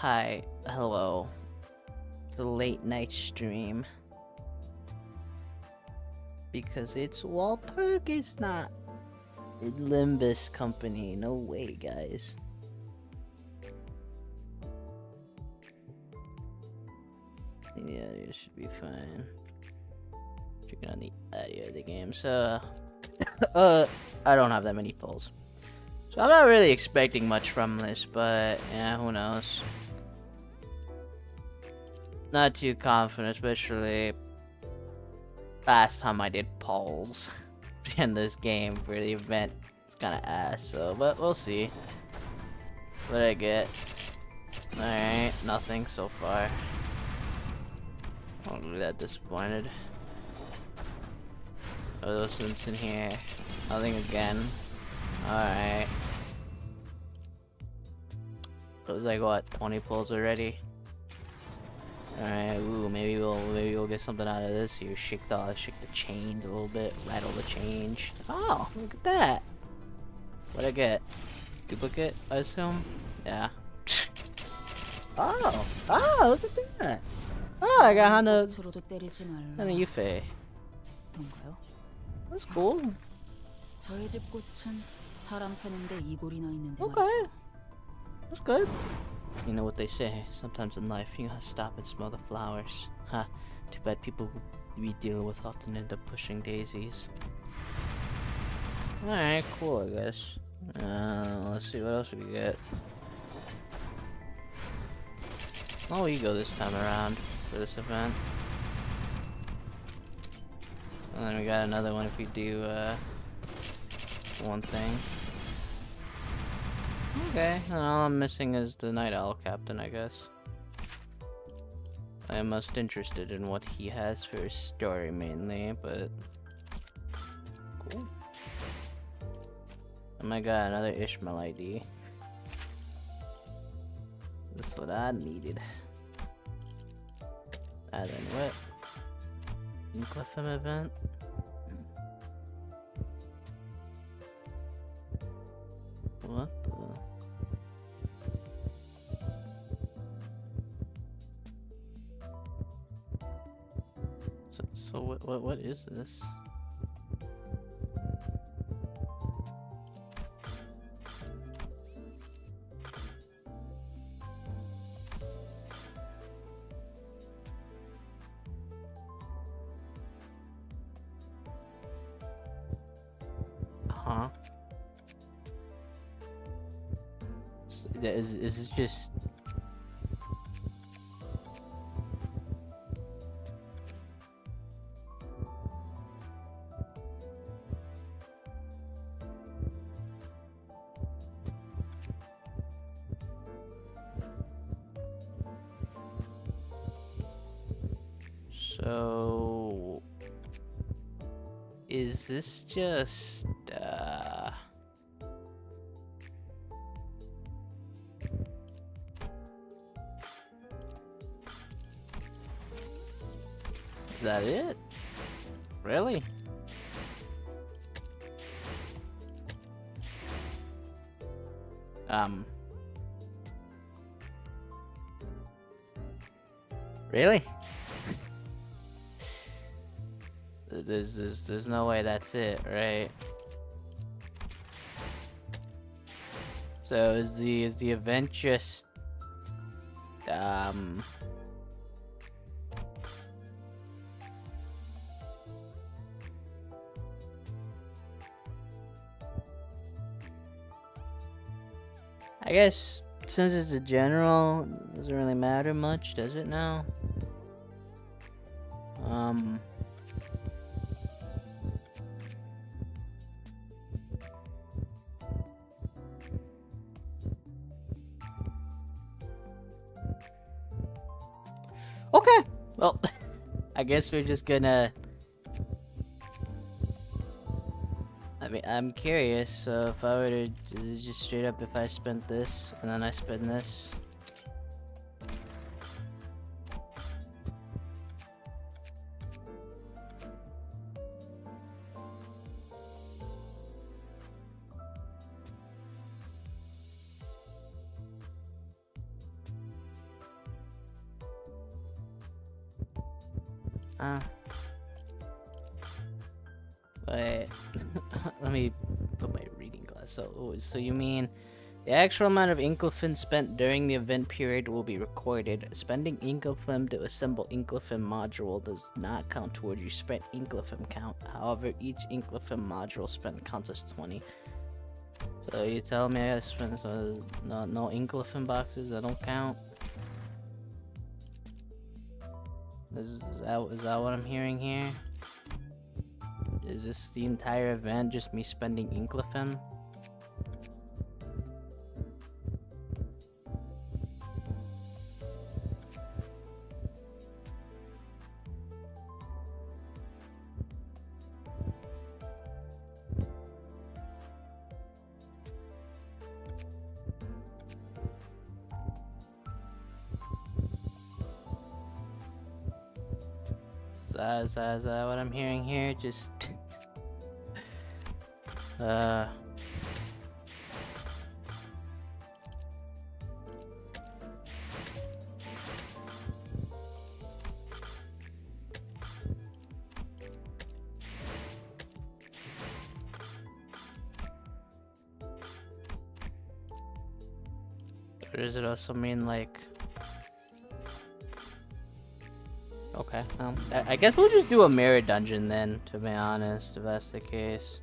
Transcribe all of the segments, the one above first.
Hi, hello. It's a late night stream. Because it's Walpurgisnatch. Limbus Company. No way, guys. Yeah, you should be fine. Checking on the audio of the game. So, I don't have that many polls. So I'm not really expecting much from this, but yeah, who knows. Not too confident, especially last time I did polls in this game for the event. It's kind of ass, so, but we'll see what I get. Alright, nothing so far. I won't be that disappointed. Oh, those ones in here. Nothing again. Alright. It was like what, 20 pulls already? Alright, ooh, maybe we'll get something out of this here. Shake the chains a little bit, rattle the change. Oh, look at that. What'd I get? Duplicate, I assume? Yeah. Oh, look at that. Oh, I got Hana Yuffie. That's cool. 저희 집 꽃은 사람 패는데 이골이나 있는데 Okay. 말이죠. That's good. You know what they say, sometimes in life you gotta stop and smell the flowers. Ha, too bad people we deal with often end up pushing daisies. Alright, cool, I guess. Let's see what else we get. Oh, ego this time around for this event. And then we got another one if we do, one thing. Okay, and all I'm missing is the Night Owl Captain, I guess. I am most interested in what he has for his story mainly, but... Cool. Oh my god, another Ishmael ID. That's what I needed. And then what? Cliffham event? What the? So what is this? Huh? Is it just... So... Is this just... Is that it? Really? Really? There's no way that's it, right? So is the event just I guess since it's a general, it doesn't really matter much, does it now? Okay. Well, I guess we're just gonna... I mean, I'm curious, so if I were to just straight up, if I spent this, and then I spend this... Wait. Let me put my reading glass. So you mean the actual amount of Inklephin spent during the event period will be recorded. Spending Inklephin to assemble Inklephin module does not count towards your spent Inklephin count. However, each Inklephin module spent counts as 20. So you tell me I gotta spend no Inklephin boxes that don't count? Is that what I'm hearing here? Is this the entire event just me spending Inklephin? Is that what I'm hearing here? Just or does it also mean like? Okay, I guess we'll just do a mirror dungeon then, to be honest, if that's the case.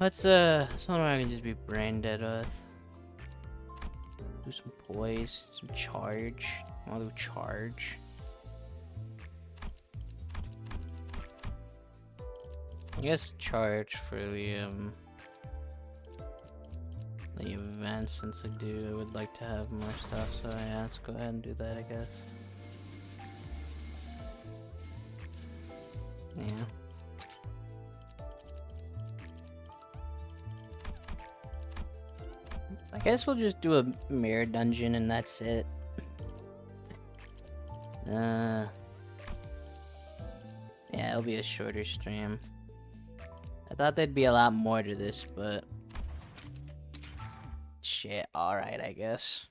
Let's something I can just be brain dead with. Do some poise, some charge. I'll do charge. I guess charge for the event, since I would like to have more stuff, so yeah, let's go ahead and do that, I guess. Yeah. I guess we'll just do a mirror dungeon and that's it. Yeah, it'll be a shorter stream. I thought there'd be a lot more to this, but shit, alright, I guess.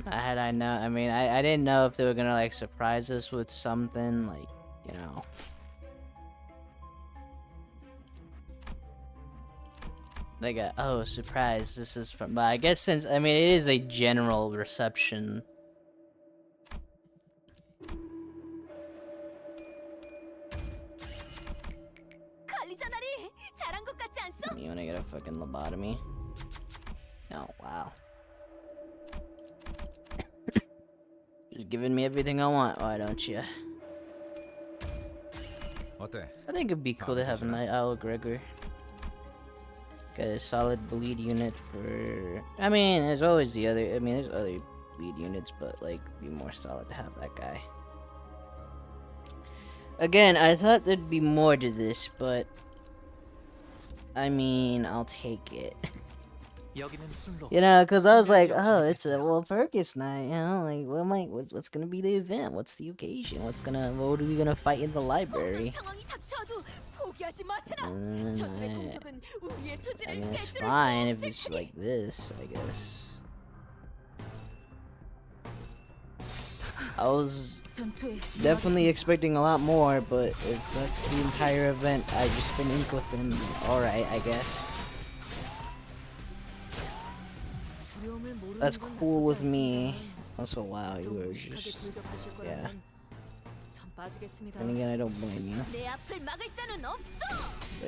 I mean, I didn't know if they were gonna, like, surprise us with something, like, you know. Like, oh, surprise, this is from, but I guess since, I mean, it is a general reception. You wanna get a fucking lobotomy? Oh, wow. Just giving me everything I want, why don't you? I think it'd be cool to have a Night Owl Gregor. Got a solid bleed unit for... I mean, there's always the other... I mean, there's other bleed units, but, like, it'd be more solid to have that guy. Again, I thought there'd be more to this, but... I mean, I'll take it. You know, because I was like, oh, it's a Walpurgisnatch, you know, like, what's gonna be the event? What's the occasion? What are we gonna fight in the library? I mean, it's fine if it's like this, I guess. I was definitely expecting a lot more, but if that's the entire event, I just spent Inklephin, alright, I guess. That's cool with me. Also, wow, you were just... yeah. And again, I don't blame you. I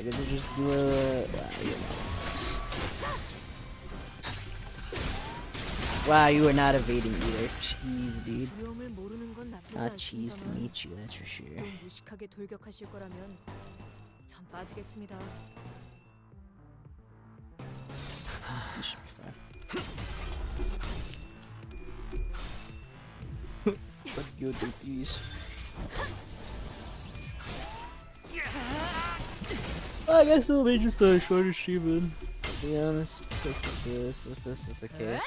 could just do a... you know. Wow, you are not evading either. Jeez, dude. Not cheese to meet you, that's for sure. This should be fine. What you do, please? I guess it'll be just a shorter stream then, to be honest, if this is the case.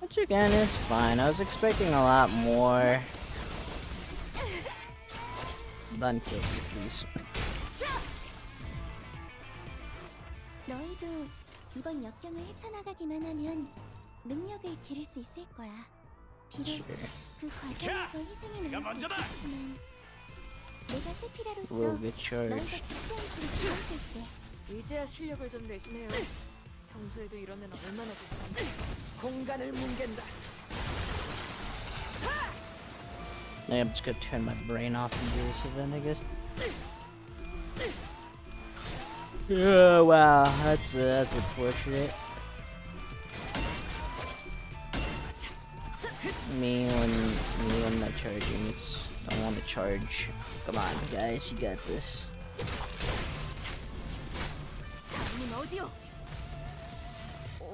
Which again is fine, I was expecting a lot more. Done kill you, please. 이번 역경을 헤쳐나가기만 하면 능력을 기를 수 있을 거야. 비록 그 과정에서 희생이 나올 수 있겠지만 내가 세피라로서 Will get 너희가 charged. 죽지 않도록 도와줄게. 이제야 실력을 좀 내시네요. 평소에도 이런 애는 얼마나 좋습니까? 공간을 뭉갠다. I'm just gonna turn my brain off and do this event, I guess. Yeah, wow, that's unfortunate. Me when not charging, I want to charge. Come on, guys, you got this.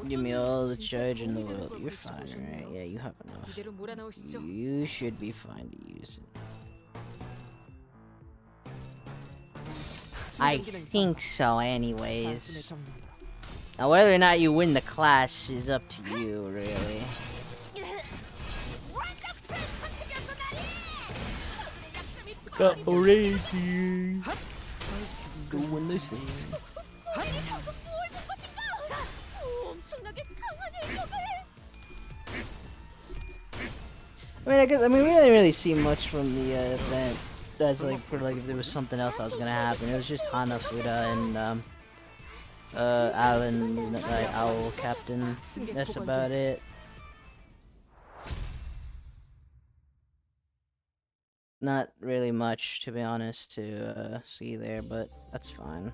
Give me all the charge in the world. You're fine, right? Yeah, you have enough. 이대로 몰아넣으시죠. You should be fine to use it. I think so, anyways. Now, whether or not you win the class is up to you, really. Got already. Go win this thing. I mean, we didn't really see much from the event. That's like, for like, if there was something else that was gonna happen. It was just Hanafuda and, Alan, like, Owl Captain. That's about it. Not really much, to be honest, to, see there, but that's fine.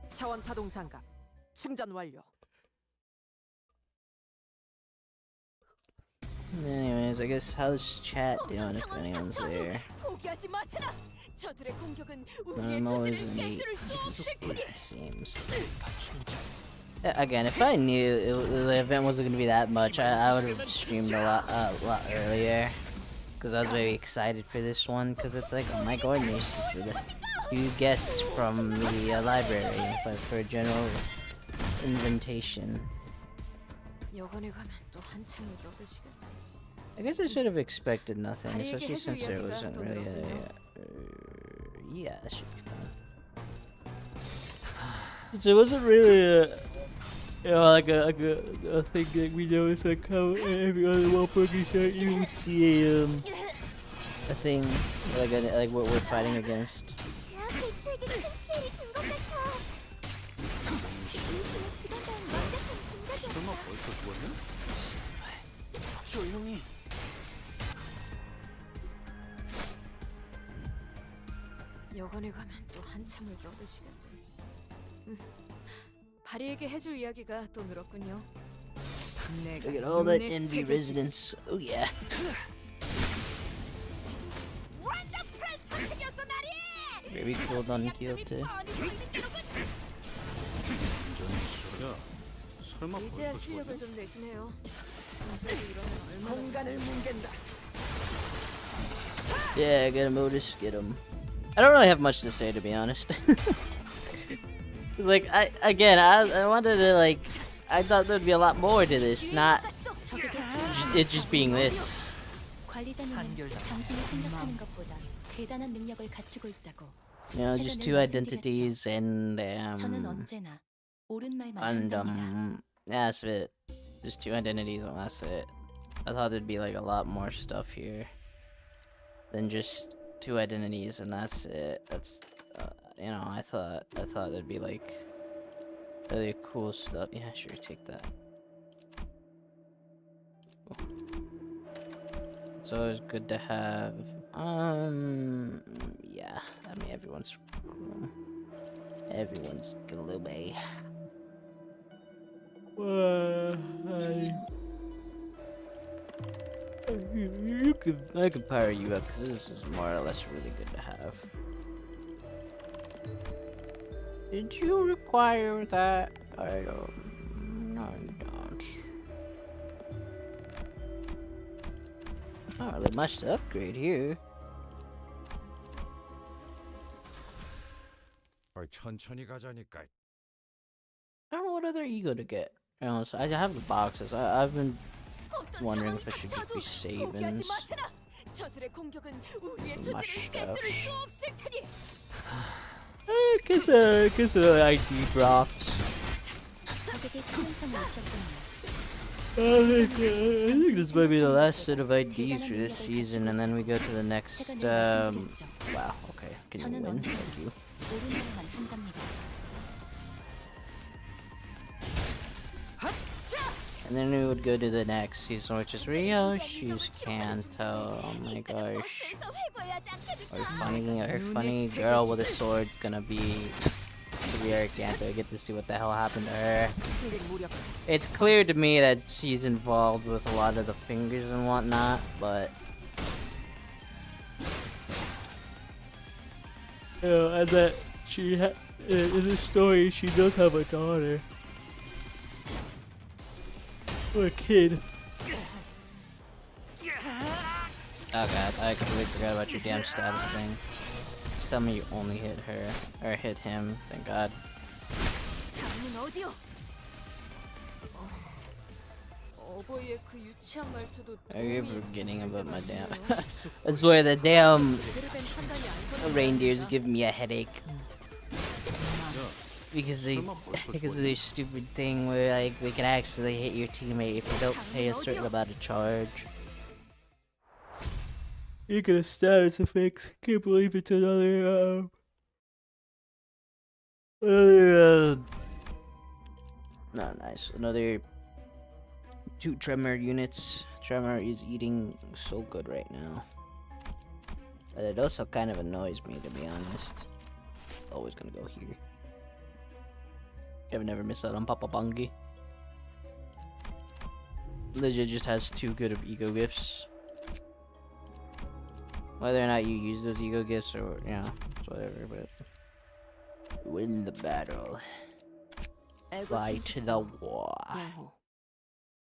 차원 파동 장갑 충전 완료. Anyways, I guess how's chat doing if anyone's there? I'm always in the state, it seems. Yeah, again, if I knew the event wasn't gonna be that much, I would have streamed a lot earlier. Because I was very excited for this one, because it's like, oh my goodness, it's the two guests from the library, but for a general invitation. I guess I should have expected nothing, especially since there wasn't really a... yeah, that should be fun. So it wasn't really a... you know, like a thing that we know is like how every other Walpurgisnatch you would see a thing, like what we're fighting against. 여관에 가면 또 한참을 떠드시겠네. 바리에게 해줄 이야기가 또 늘었군요. Look at all that envy residents. Oh yeah. Very cool on Kyoto. 이제야 실력을 좀 내시네요. 공간을 뭉갠다. Yeah, get him, Otis, get him. I don't really have much to say, to be honest. Cause like, I wanted to like, I thought there'd be a lot more to this, not it just being this. You know, just two identities and yeah, that's it. Just two identities and that's it. I thought there'd be like a lot more stuff here than just two identities and that's it. That's you know, I thought there'd be like really cool stuff. Yeah, sure, take that. It's always good to have. Yeah. I mean, everyone's gloomy. I could power you up because this is more or less really good to have. Did you require that? I don't. No, you don't. Not really much to upgrade here. 천천히 가자니까. I don't know what other ego to get. You know, so I have the boxes. I've been wondering if I should just be saving my stuff. Kiss the ID drops. 적에게 치명성을 입혔군요. I think this might be the last set of IDs for this season, and then we go to the next. 제가 늘 말씀드렸죠. Wow. Okay. Can you 저는 win? 언제나 Thank you. 옳은 일만 한답니다. And then we would go to the next season, which is Ryoshi's Kanto. Oh my gosh. Our funny girl with a sword's gonna be Ryo Kanto. I get to see what the hell happened to her. It's clear to me that she's involved with a lot of the fingers and whatnot, but and that she in the story she does have a daughter. Or a kid. Oh god, I completely forgot about your damn status thing. Just tell me you only hit her. Or hit him, thank god. 어버이의 그 유치한 말투도 Are you 도움이 forgetting about my damn... 되더라고요. I swear the damn 제대로 된 판단이 안 서는 reindeers 겁니다. give me a headache. Because of their stupid thing where like they can actually hit your teammate if you don't pay a certain amount of charge. You get a status effects. Can't believe it's another no, nice. Another 2 Tremor units. Tremor is eating so good right now. But it also kind of annoys me, to be honest. Always gonna go here. I've never missed out on Papa Bungie. Legit just has too good of ego gifts. Whether or not you use those ego gifts or, you know, it's whatever, but... Win the battle. Fight the war. 야호.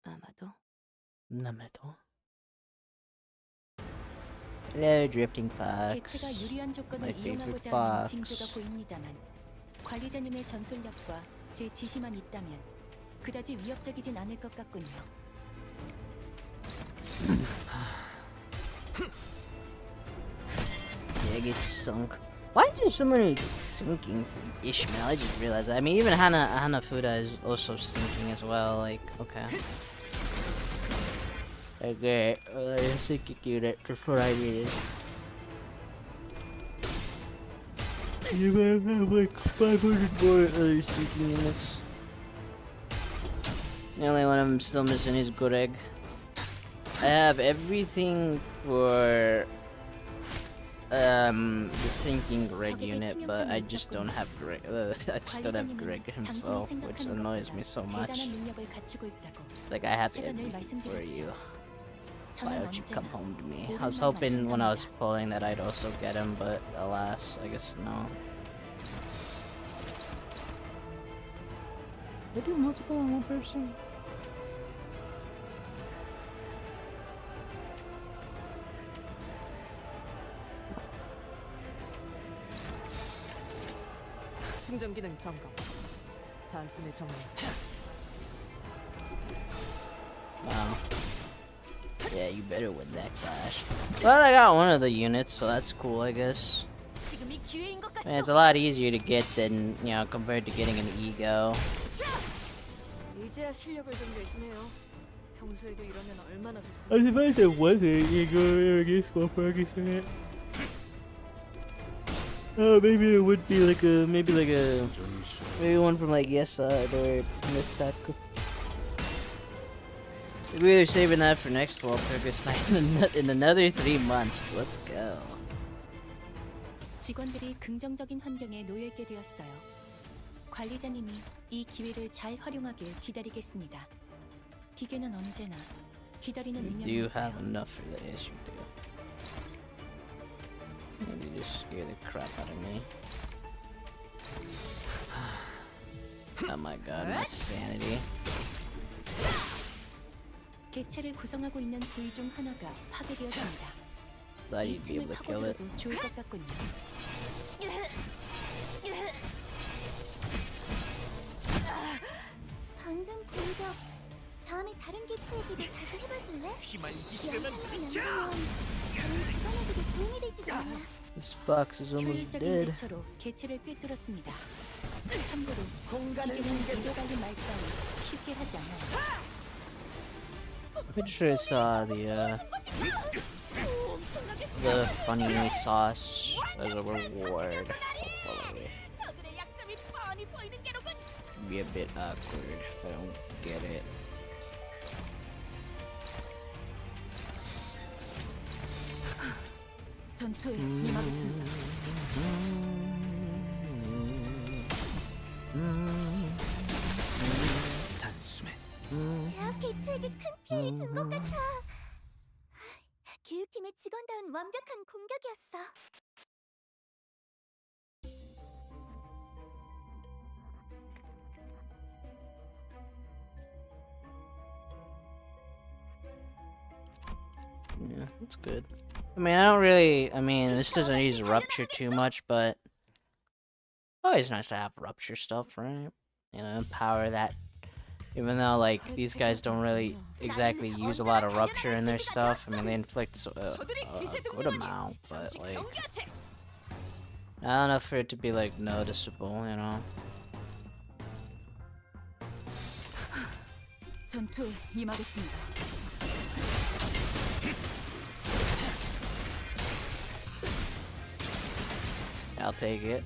아마도 Namato. Hello, Drifting Fox. 개체가 유리한 조건을 My favorite 이용하고자 하는 fox. 징조가 보입니다만 관리자님의 전술력과 제 지시만 있다면 그다지 위협적이진 않을 것 같군요. Yeah, it gets sunk. Why is there so many sinking from Ishmael? I just realized that. I mean, even Hanafuda is also sinking as well. Like, okay. Okay, sinking unit. That's what I needed. You better have like 500 more other sinking units. The only one I'm still missing is Goreg. I have everything for the sinking Greg unit, but I just don't have Greg. I just don't have Greg himself, which annoys me so much. 대단한 능력을 갖추고 있다고. Like I have 제가 늘 everything for you. 말씀드렸죠. Why 저는 don't you come 언제나 home to me? 옳은 I was 말만 hoping when I was 한답니다. pulling that I'd also get him, but alas, I guess no. They do multiple on one person? 충전 기능 점검. 단순히 정리. Wow. Yeah, you better win that clash. Well, I got one of the units, so that's cool, I guess. 지금이 기회인 것 I mean, it's a lot easier to get than, you know, compared to getting an ego. 이제야 실력을 좀 내시네요. 평소에도 이러면 얼마나 좋습니까? I suppose it was an ego against Walpurgisnatch. Oh, maybe it would be like a, maybe one from like Yes Side or Mistaku. Maybe they're saving that for next Walpurgisnatch in another 3 months. Let's go. 직원들이 긍정적인 환경에 놓여 있게 되었어요. 관리자님이 이 기회를 잘 활용하길 기다리겠습니다. 기계는 언제나 기다리는 Do you have 운명이니까요. enough for this? You do. Maybe just scare the crap out of me. Oh my god, my sanity. 개체를 구성하고 있는 부위 중 하나가 파괴되었습니다. Thought 이 you'd be 틈을 able to kill it. 파고들어도 좋을 것 같군요. 방금 공격. 다음에 다른 개체에게도 다시 해봐줄래? 피만 영상을 남기면 다른 직원에게도 도움이 될지도 몰라. This fox is almost 효율적인 dead. 대처로 개체를 꿰뚫었습니다. 참고로 공간을 기계는 뭉갠다. 이겨달린 말싸움 쉽게 하지 않아요. Pretty sure I saw the funny sauce as a reward. Hopefully. 저들의 약점이 뻔히 보이는 게로군. Be a bit awkward if I don't get it. 전투에 임하겠습니다. 단숨에 제압 개체에게 큰 피해를 준 것 같아. 교육팀의 직원다운 완벽한 공격이었어. Yeah, that's good. I mean, I don't really. I mean, this doesn't use rupture too much, but always nice to have rupture stuff, right? You know, power that. Even though, like, these guys don't really exactly use a lot of rupture in their stuff. I mean, they inflict a good amount, but like, not enough for it to be like noticeable, you know. 전투에 임하겠습니다. I'll take it.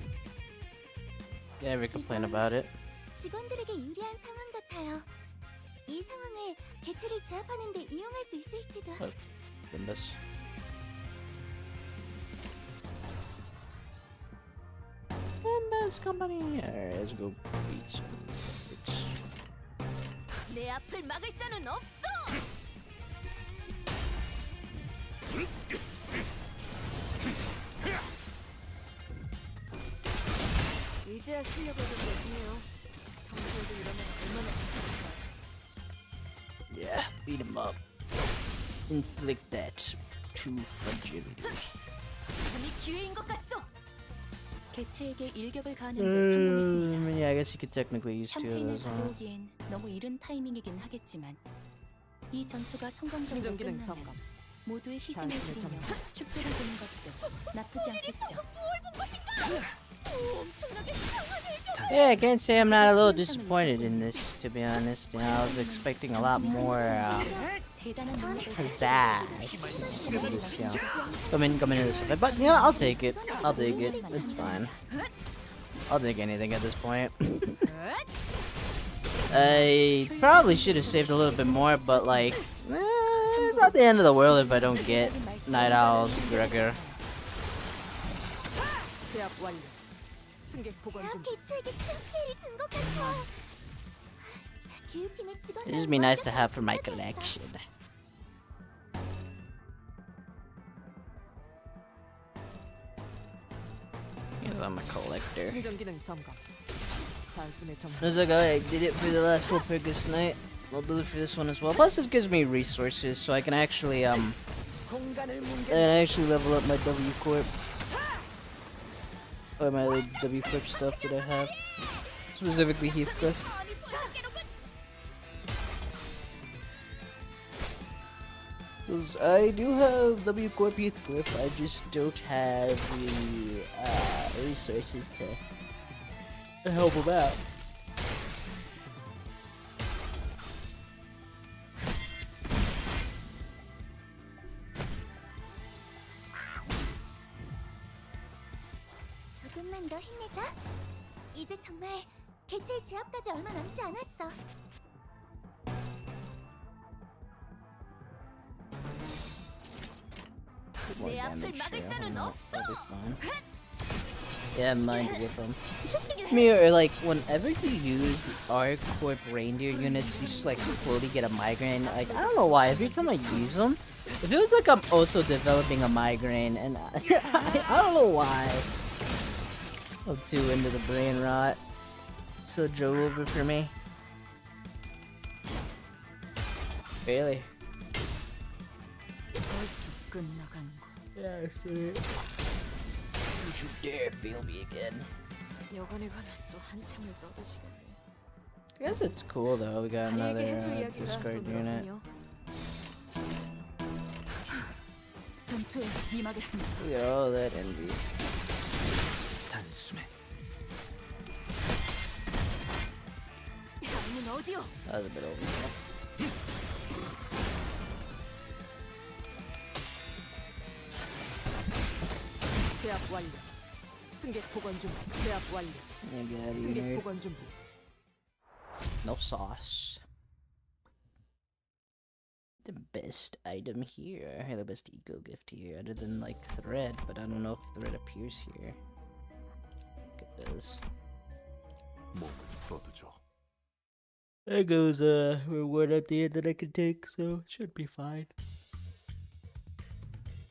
Can't ever complain about it. 직원들에게 유리한 상황 같아요. 이 상황을 개체를 제압하는 데 이용할 수 있을지도. Limbus. Limbus Company. Alright, let's go beat some graphics. 내 앞을 막을 자는 없어. 이제야 실력을 좀 내시네요. 평소에도 이러면 얼마나 Yeah, beat him up. Inflict that true fragility. 참이 기회인 것 같소. 개체에게 일격을 가하는 데 성공했습니다. Yeah, I guess you could technically use two of 샴페인을 those, huh? 가져오기엔 너무 이른 타이밍이긴 하겠지만 이 전투가 성공적으로 충전기능 끝나면 점검. 모두의 희생을 단숨에 드리며 점검. 축제를 보는 것도 나쁘지 않겠죠. Yeah, I can't say I'm not a little disappointed in this, to be honest. You know, I was expecting a lot more 대단한 능력을 pizzazz into this, you know, coming into this event. But, you know, I'll take it. I'll take it. It's fine. I'll take anything at this point. I probably should have saved a little bit more, but, like, it's not the end of the world if I don't get Night Owl's Gregor. 제압 완료. 승객 보관 제압 중. 개체에게 큰 피해를 준 것 같아. 교육팀의 직원들 It'd just be nice to have for my collection. Because I'm a collector. 충전기능 점검. 단숨에 점검. Looks like I did it for the last Walpurgisnatch. I'll do it for this one as well. Plus, this gives me resources, so I can actually 공간을 뭉갠다. level up my W Corp. Or my like, W Corp stuff that I have, specifically Heathcliff. Because I do have W Corp Heathcliff, I just don't have the resources to help him out. 조금만 더 힘내자. 이제 정말 개체의 제압까지 얼마 남지 않았어. More 내 앞을 damage 막을 there. 자는 That'll 없어. be fine. Yeah, mine to get them. Me or like whenever you use the Arc Corp reindeer units, you just like slowly get a migraine. Like I don't know why. Every time I use them, it feels like I'm also developing a migraine, and I don't know why. I'm too into the brain rot. So Joe over for me. Really? 벌써 끝나간 거. Yeah, sure. You should dare feel me again. 여관에 가면 또 한참을 떠드시겠네. I guess it's cool though. We got another 다리에게 해줄 이야기가 또 discard unit. 늘었군요. 전투에 임하겠습니다. Look at all that envy. 단숨에 다음은 어디요? That was a bit over. 제압 완료. 승객 복원 준비. 제압 완료. Get out of 승객 here. 복원 준비. No sauce. The best item here. The best eco gift here, other than like thread, but I don't know if thread appears here. It does. 몸을 풀어두죠. There goes a reward at the end that I can take, so it should be fine.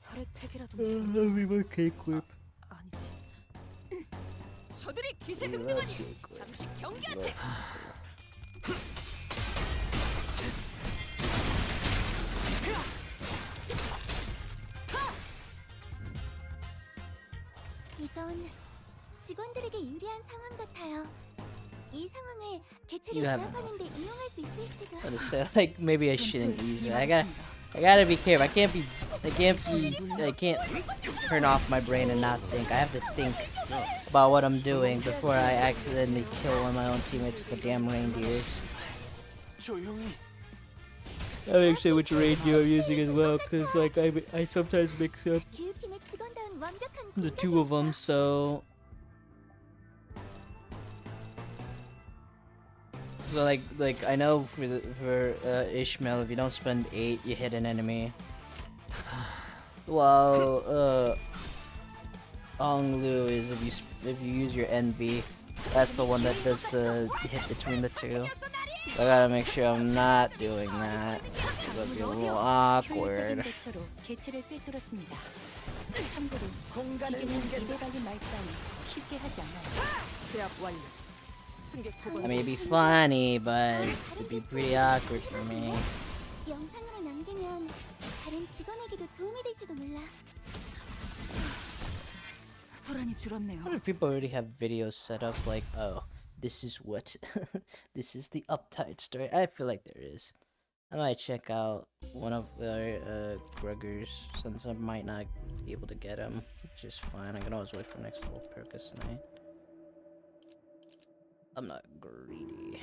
혈액팩이라도 Let me more cake whip. 아니지. 저들이 기세 Yeah, 등등하니 cake whip. 잠시 경계하세요. 이건 직원들에게 유리한 상황 같아요. 이 상황을 개체를 You have- 제압하는 데 이용할 수 있을지도. But it's like maybe I shouldn't use it. I gotta be careful. I can't turn off my brain and not think. I have to think about what I'm doing before I accidentally kill one of my own teammates with the damn reindeers. 조용히. That makes sense which reindeer I'm using as well, because like I sometimes mix up 교육팀의 직원다운 완벽한 the two of them. So like I know for Ishmael, if you don't spend 8, you hit an enemy. While Ong Lu is if you use your envy, that's the one that does the hit between the two. So I gotta make sure I'm not doing that. That'd be a little awkward. 대처로 개체를 꿰뚫었습니다. 참고로 기계는 입에 달린 말 따위 쉽게 하지 않아요. 제압 완료. 승객 복원. I may be funny, but it'd be pretty awkward for me. 영상으로 남기면 다른 직원에게도 도움이 될지도 몰라. 소란이 줄었네요. How do people already have videos set up like, oh, this is what, this is the uptight story? I feel like there is. I might check out one of the Gregors since I might not be able to get him, which is fine. I can always wait for next Walpurgisnatch. I'm not greedy.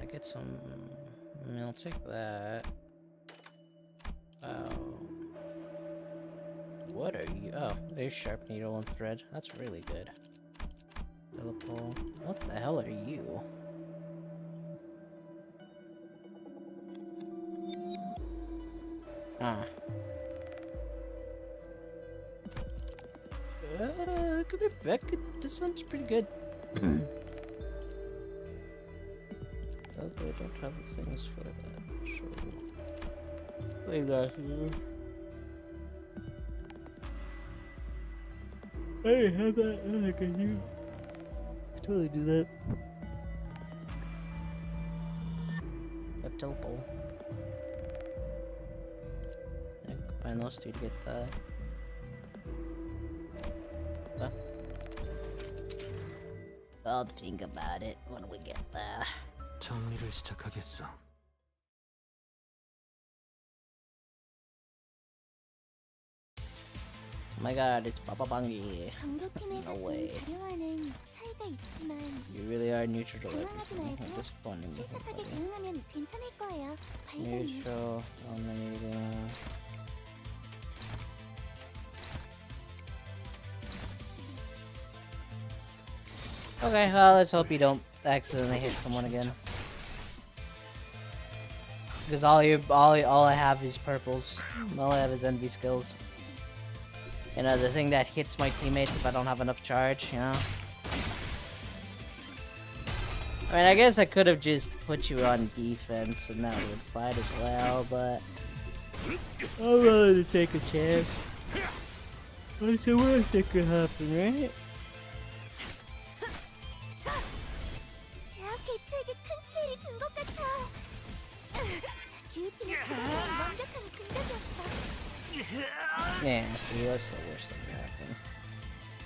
I get some. I mean, I'll take that. Oh. What are you? Oh, there's sharp needle and thread. That's really good. Telepole. What the hell are you? Ah. Could be back. This sounds pretty good. Oh, they don't have the things for that. So, what do you guys do? Hey, have that. Can you totally do that? Have telepole. I can combine those two to get that. Huh? I'll think about it when we get there. 정리를 시작하겠어. Oh my god, it's Papa Bangi. 정보팀에서 No 준 way. 자료와는 차이가 있지만 You really are neutral to 당황하지 everything. 말고 Disappointing me. 침착하게 대응하면 괜찮을 거예요. 관장님. Neutral, dominating. Okay, well, let's hope you don't accidentally hit someone again. Because all I have is purples. All I have is envy skills. You know, the thing that hits my teammates if I don't have enough charge, you know? I mean, I guess I could have just put you on defense and that would fight as well, but I'm willing to take a chance. What's the worst that could happen, right? 제압 개체에게 큰 피해를 준 것 같아. 교육팀의 직원다운 완벽한 공격이었어. Yeah, see, that's the worst that could happen.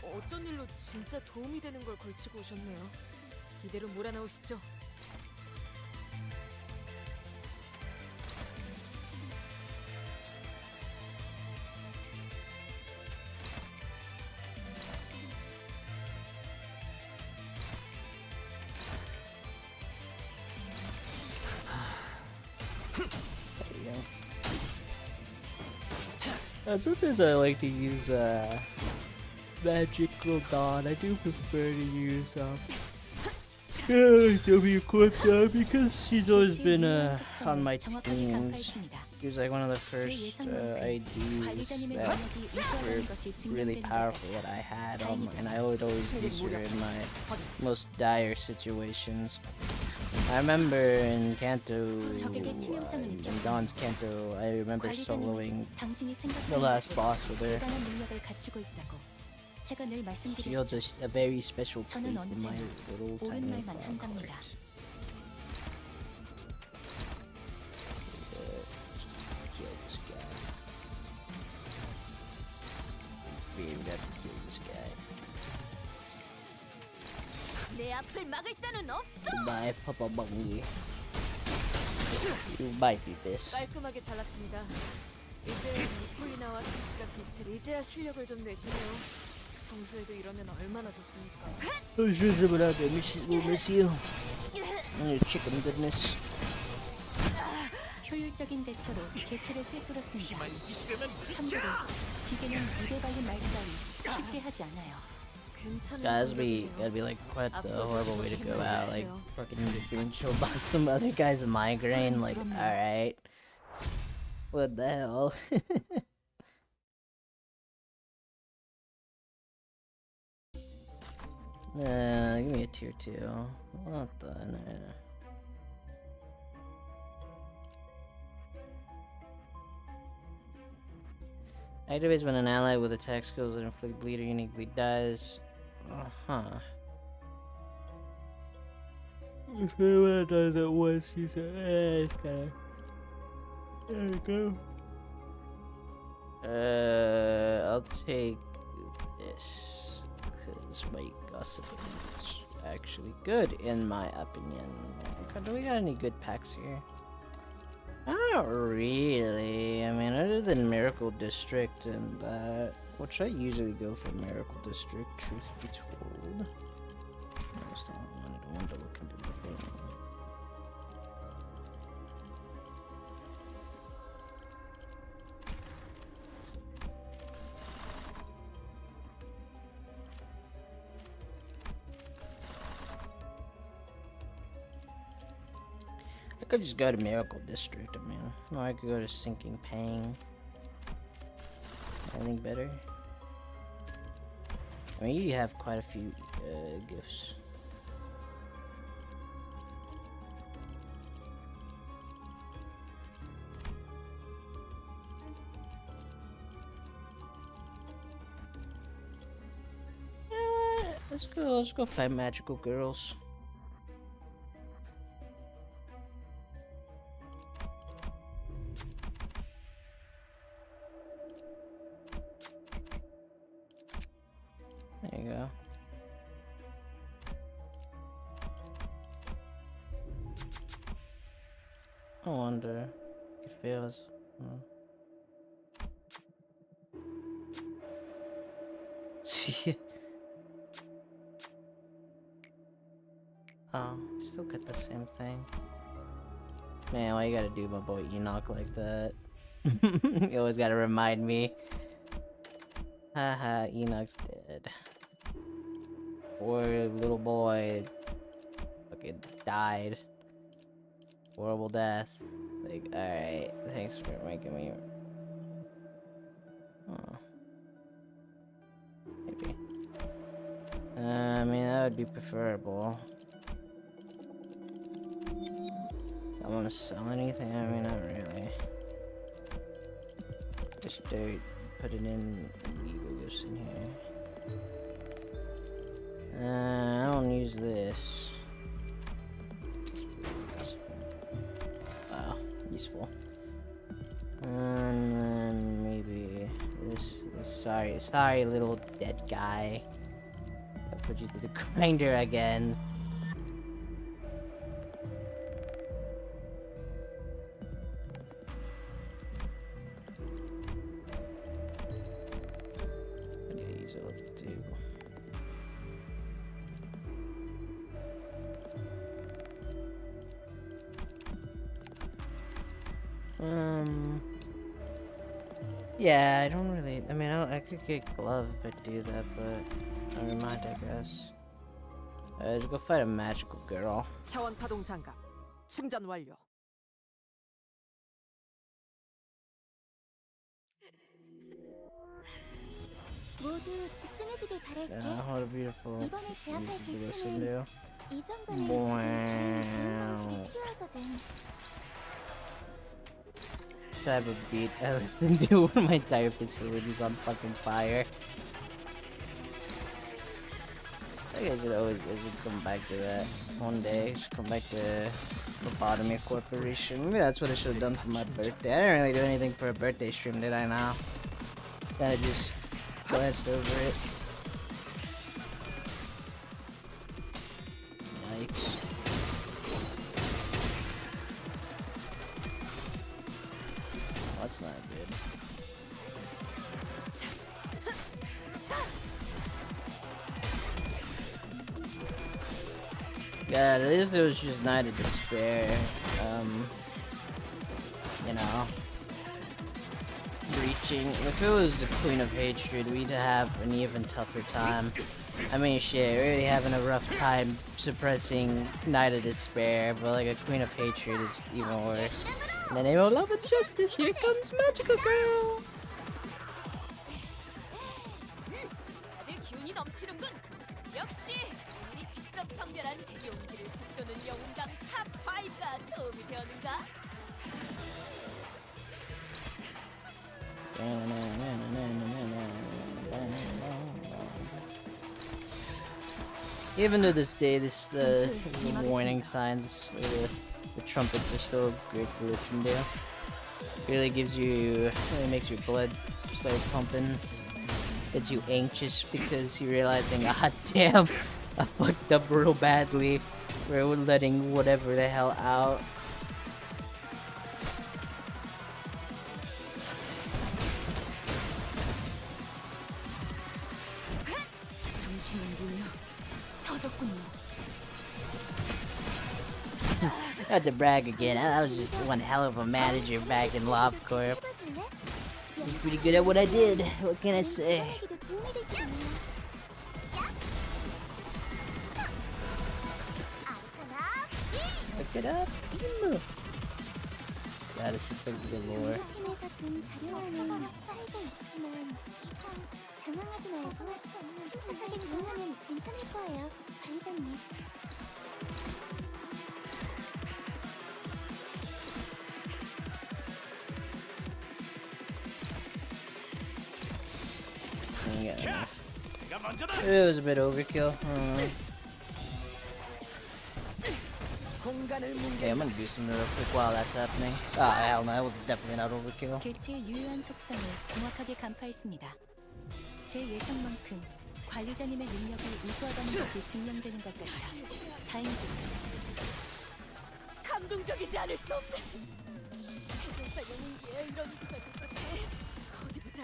어쩐 일로 진짜 도움이 되는 걸 걸치고 오셨네요. 이대로 몰아넣으시죠. Sometimes I like to use Magical Dawn. I do prefer to use W Clip because she's always been on my teams. She was like one of the first IDs that were really powerful that I had, and I would always use her in my most dire situations. I remember in Kanto, in Dawn's Kanto, I remember soloing the last boss with her. She holds a very special place in my little tiny heart. Kill this guy. We have to kill this guy. Goodbye, Papa Bungie. You might be this. 깔끔하게 잘랐습니다. 이제 니콜리나와 승씨가 비슷해. 이제야 실력을 좀 내시네요. 평소에도 이러면 얼마나 좋습니까? Who's visible out there? We'll miss you. And your chicken goodness. 효율적인 대처로 개체를 꿰뚫었습니다. 참고로 기계는 입에 발린 말 따위 쉽게 하지 않아요. Gotta be like quite the horrible way to go out, like fucking being killed by some other guy's migraine. Like, alright, what the hell? Give me a tier 2. What the? No. Activates when an ally with attack skills that inflict bleed or uniquely dies. Huh. When it does it once, you say, it's kinda. There we go. I'll take this. Because my gossip is actually good, in my opinion. Do we got any good packs here? Not really. I mean, other than Miracle District and that, which I usually go for Miracle District, truth be told. I just don't want to look into the thing. I could just go to Miracle District, I mean. No, I could go to Sinking Pang. Anything better? I mean, you have quite a few gifts. Let's go fight magical girls. There you go. I wonder if it fails. Oh, still get the same thing. Man, why you gotta do my boy Enoch like that? You always gotta remind me. Haha, Enoch's dead. Poor little boy fucking died. Horrible death. Like, alright, thanks for making me. Oh. Maybe. I mean, that would be preferable. I want to sell anything? I mean, not really. Just dirt, put it in, leave this in here. I don't use this. Wow, useful. And then maybe this sorry little dead guy. I'll put you through the grinder again. Yeah, I don't really. I mean, I could get glove if I do that, but never mind, I guess. Let's go fight a magical girl. 차원 파동 장갑 충전 완료. 모두 집중해주길 바랄게. Yeah, what a beautiful 이번에 제압할 music to 개체는 listen to. 이 정도는 Wow. 좋은 방식이 필요하거든. Type of beat I would been doing when my entire facility's on fucking fire. I think I should come back to that one day. I should come back to Lobotomy Corporation. Maybe that's what I should have done for my birthday. I didn't really do anything for a birthday stream, did I now? Kinda just glanced over it. Yikes. That's not good. Yeah, at least it was just Night of Despair. You know, reaching. If it was the Queen of Hatred, we'd have an even tougher time. I mean, shit, we're already having a rough time suppressing Night of Despair, but like a Queen of Hatred is even worse. In the name of love and justice, here comes Magical Girl! 다들 기운이 넘치는군. 역시 우리 직접 선별한 용기를 북돋는 영웅당 탑 5가 도움이 되었는가? Even to this day, the warning signs, the trumpets are still great to listen to. Really gives you, really makes your blood start pumping. Gets you anxious because you're realizing, ah damn, I fucked up real badly. We're letting whatever the hell out. Not to brag again, I was just one hell of a manager back in Lob Corp. I'm pretty good at what I did. What can I say? Look it up. Status effect galore. 당황하지 말고 침착하게 대응하면 괜찮을 거예요, 관리자님. It was a bit overkill. Okay, I'm gonna do something real quick while that's happening. Ah, hell no, that was definitely not overkill. 개체의 유효한 속성을 정확하게 간파했습니다. 제 예상만큼 관리자님의 능력이 우수하다는 것이 증명되는 것 같다. 다행이다. 감동적이지 않을 수 없네. 해결사 영웅기에 이런 구절이 있었지. 어디 보자.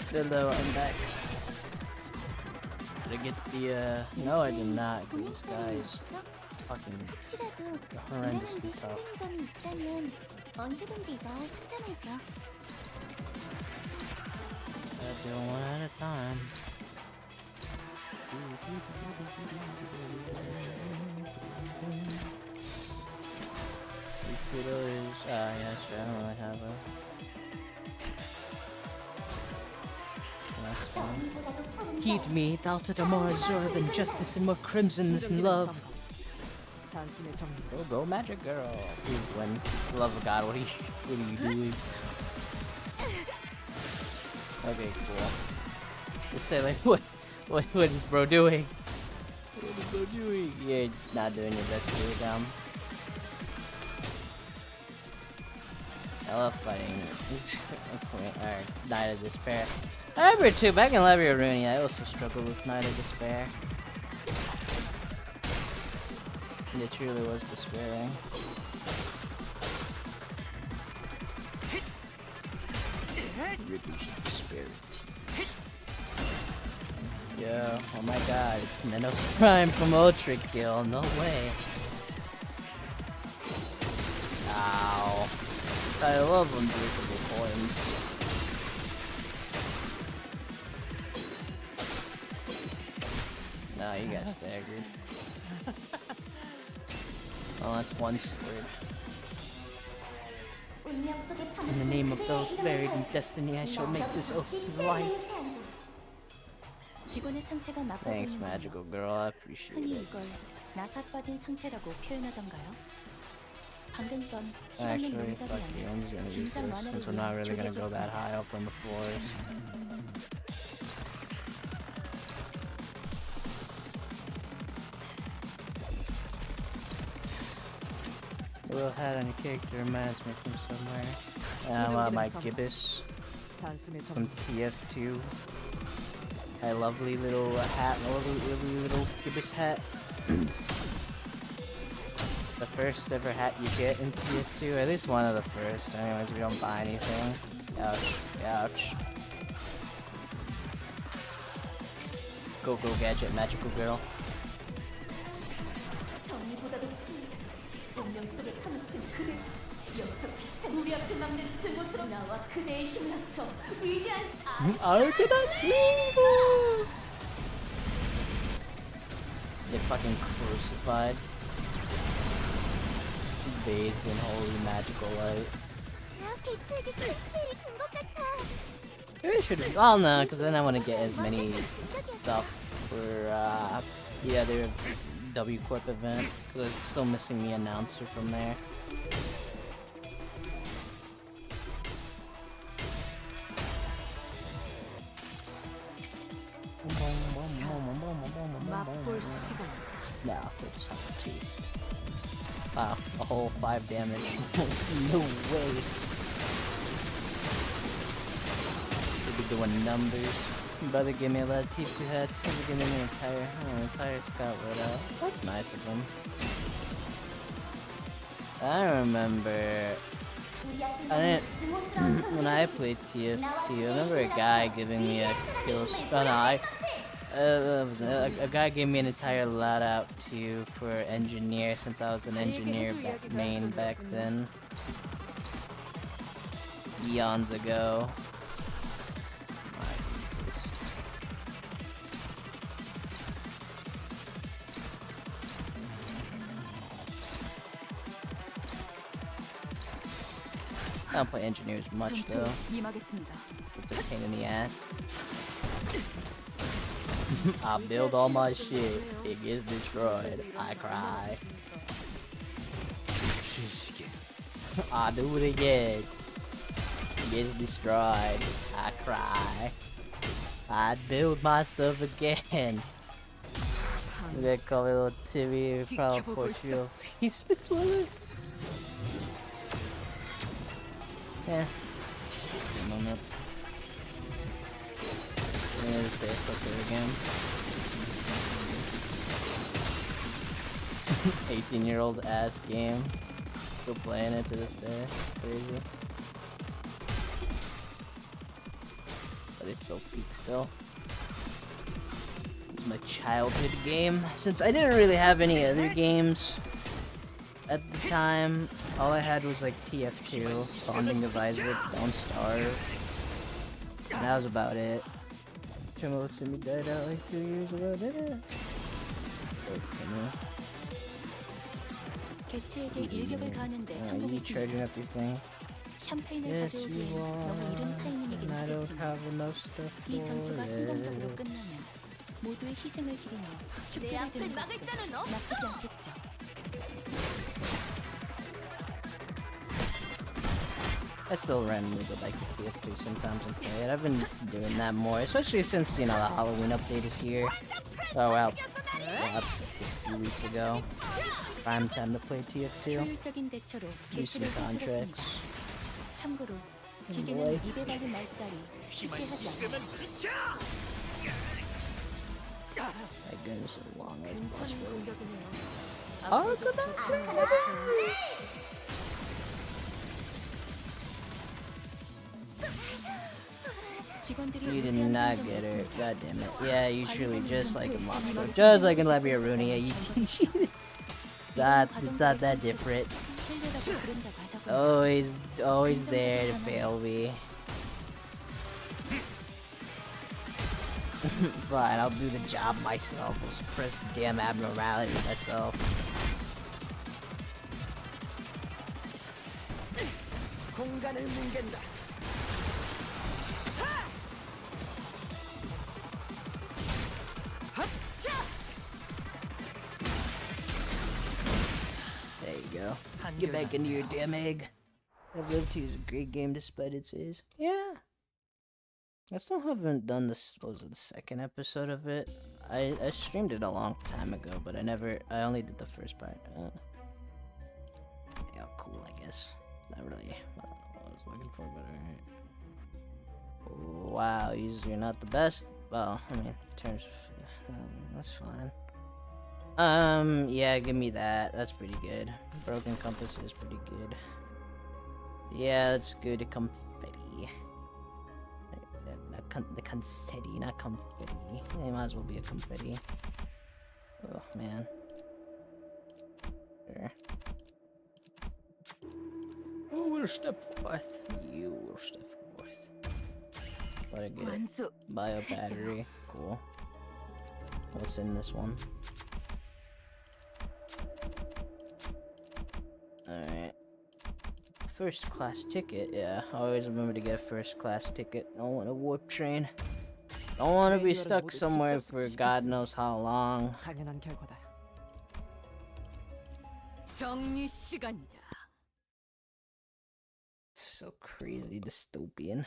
Hello, I'm back. Did I get the, no I did not, because this guy is fucking horrendously tough. 언제든지 나와 상담하죠. Gotta do one at a time. Kudo is, yeah, sure, I don't really have a... Heed me, thou art more azure than justice and more crimson than love. Go, magic girl. Please win. Love of God, what are you doing? Okay, cool. Just say like, what is bro doing? What is bro doing? You're not doing your best to do, dumb. I love fighting. Or Night of Despair. I remember too, back in Labia Rooney, I also struggled with Night of Despair. It truly was despairing. Yo, oh my god, it's Minos Prime from Ultra Kill, no way. Ow. I love unbreakable coins. No, you got staggered. Well, that's one sword. In the name of those buried in destiny, I shall make this oath to the light. 직원의 상태가 나빠 Thanks, 보이는 magical girl. I appreciate 흔히 it. 이걸 나사 빠진 상태라고 표현하던가요? 방금 건 실없는 Actually, 농담이 fuck you. 아니라 I'm just gonna use 긴장 this 완화를 since I'm not 위해 really gonna go that 조개줬습니다. high up on the floors. The little hat on your character reminds me from somewhere. My gibbous from TF2. A lovely little hat, a lovely little gibbous hat. The first ever hat you get in TF2, at least one of the first. Anyways, we don't buy anything. Ouch, ouch. Go gadget, magical girl. Get fucking crucified. Bathed in holy magical light. Maybe I should have. Oh no, because then I want to get as many stuff for the other W Corp event. Because I'm still missing the announcer from there. Nah, we'll just have a taste. Wow, a whole 5 damage. No way. We'll be doing numbers. Brother gave me a lot of T2 hats. He's giving me an entire scout load out. That's nice of him. I remember. When I played TF2, I remember a guy giving me a kill. Oh no, a guy gave me an entire loadout too for engineer since I was an engineer main back then. Eons ago. My Jesus. I don't play engineers much though. It's a pain in the ass. I build all my shit, it gets destroyed, I cry. I do it again, it gets destroyed, I cry. I build my stuff again. They call me little Timmy, probably Portugal. He spits with it. Yeah. One moment. I'm gonna stay quicker again. 18-year-old ass game. Still playing it to this day. Crazy. But it's so peak still. It's my childhood game. Since I didn't really have any other games at the time, all I had was like TF2, Bonding of Isaac, Don't Starve. And that was about it. Tremor looks at me died out like 2 years ago, did it? 개츠에게 일격을 가하는데 You 성공했습니다. charging up your thing? 샴페인을 Yes, you 가져오기엔 너무 이른 타이밍이긴 are. I don't 하겠지만 have enough stuff 이 전투가 for 성공적으로 it. 끝나면 모두의 희생을 기리며 축배를 드는 것도 나쁘지 않겠죠. I still randomly go back to TF2 sometimes and play it. I've been doing that more, especially since, you know, the Halloween update is here. Oh, well, yeah, a few weeks ago. Prime time to play TF2. 효율적인 대처로 Do some 개체를 contracts. 해결했습니다. 참고로 Boy. 기계는 입에 발린 말까지 쉽게 하지 않아요. My goodness, a long ass boss 괜찮은 fight. 공격이네요. Oh, goodness. 직원들이 You did 무세한 not 행동을 get her. 했습니다. God damn it. Yeah, you truly just like a monster. Just like in Labia Rooney. Yeah, you cheated. It's not that different. 신뢰가 부른다고 하더군요. Always there to fail me. Fine, I'll do the job myself. I'll suppress the damn abnormality myself. 공간을 뭉갠다. There you go. Get back into your damn egg. I've lived 2 is a great game despite its age. Yeah. I still haven't done this, what was it, the second episode of it? I streamed it a long time ago, but I only did the first part. Yeah, cool, I guess. Not really what I was looking for, but alright. Wow, you're not the best. Well, I mean, in terms of, that's fine. Yeah, give me that. That's pretty good. Broken compass is pretty good. Yeah, that's good. Confetti. The confetti, not confetti. It might as well be a confetti. Oh man. There. Who will step forth? You will step forth. What a good 완수. bio battery. Cool. What's in this one? Alright. First class ticket, yeah. Always remember to get a first class ticket. Don't want a warp train. Don't want to be stuck somewhere for God knows how long. 당연한 결과다. 정리 시간이다. So crazy dystopian.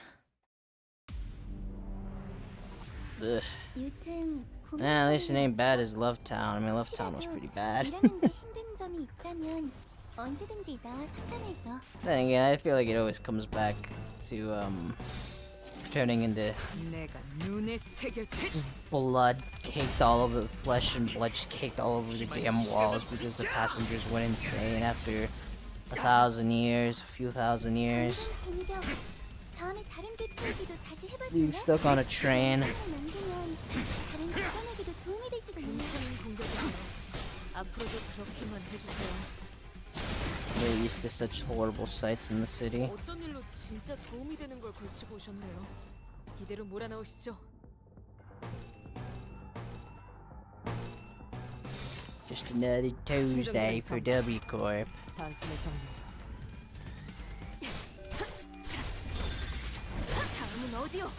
Ugh. 요즘 At least it ain't bad as Love Town. I mean, Love Town was pretty bad. 일하는데 힘든 점이 있다면 언제든지 나와 상담해줘. Then again, I feel like it always comes back to turning into 내가 눈에 새겨줄. blood caked all over the flesh and blood just caked all over the damn walls because the passengers went insane after 1,000 years, a few thousand years. 공격. 다음에 다른 개체에게도 다시 Being 해봐줄래? stuck on a train. 만들면 다른 직원에게도 도움이 될지도 몰라. 공격이네요. 앞으로도 그렇게만 해주세요. We're used to such horrible sights in the city. 어쩐 일로 진짜 도움이 되는 걸 걸치고 오셨네요. 이대로 몰아넣으시죠. Just another Tuesday for W Corp. 단숨에 정리. 다음은 어디요?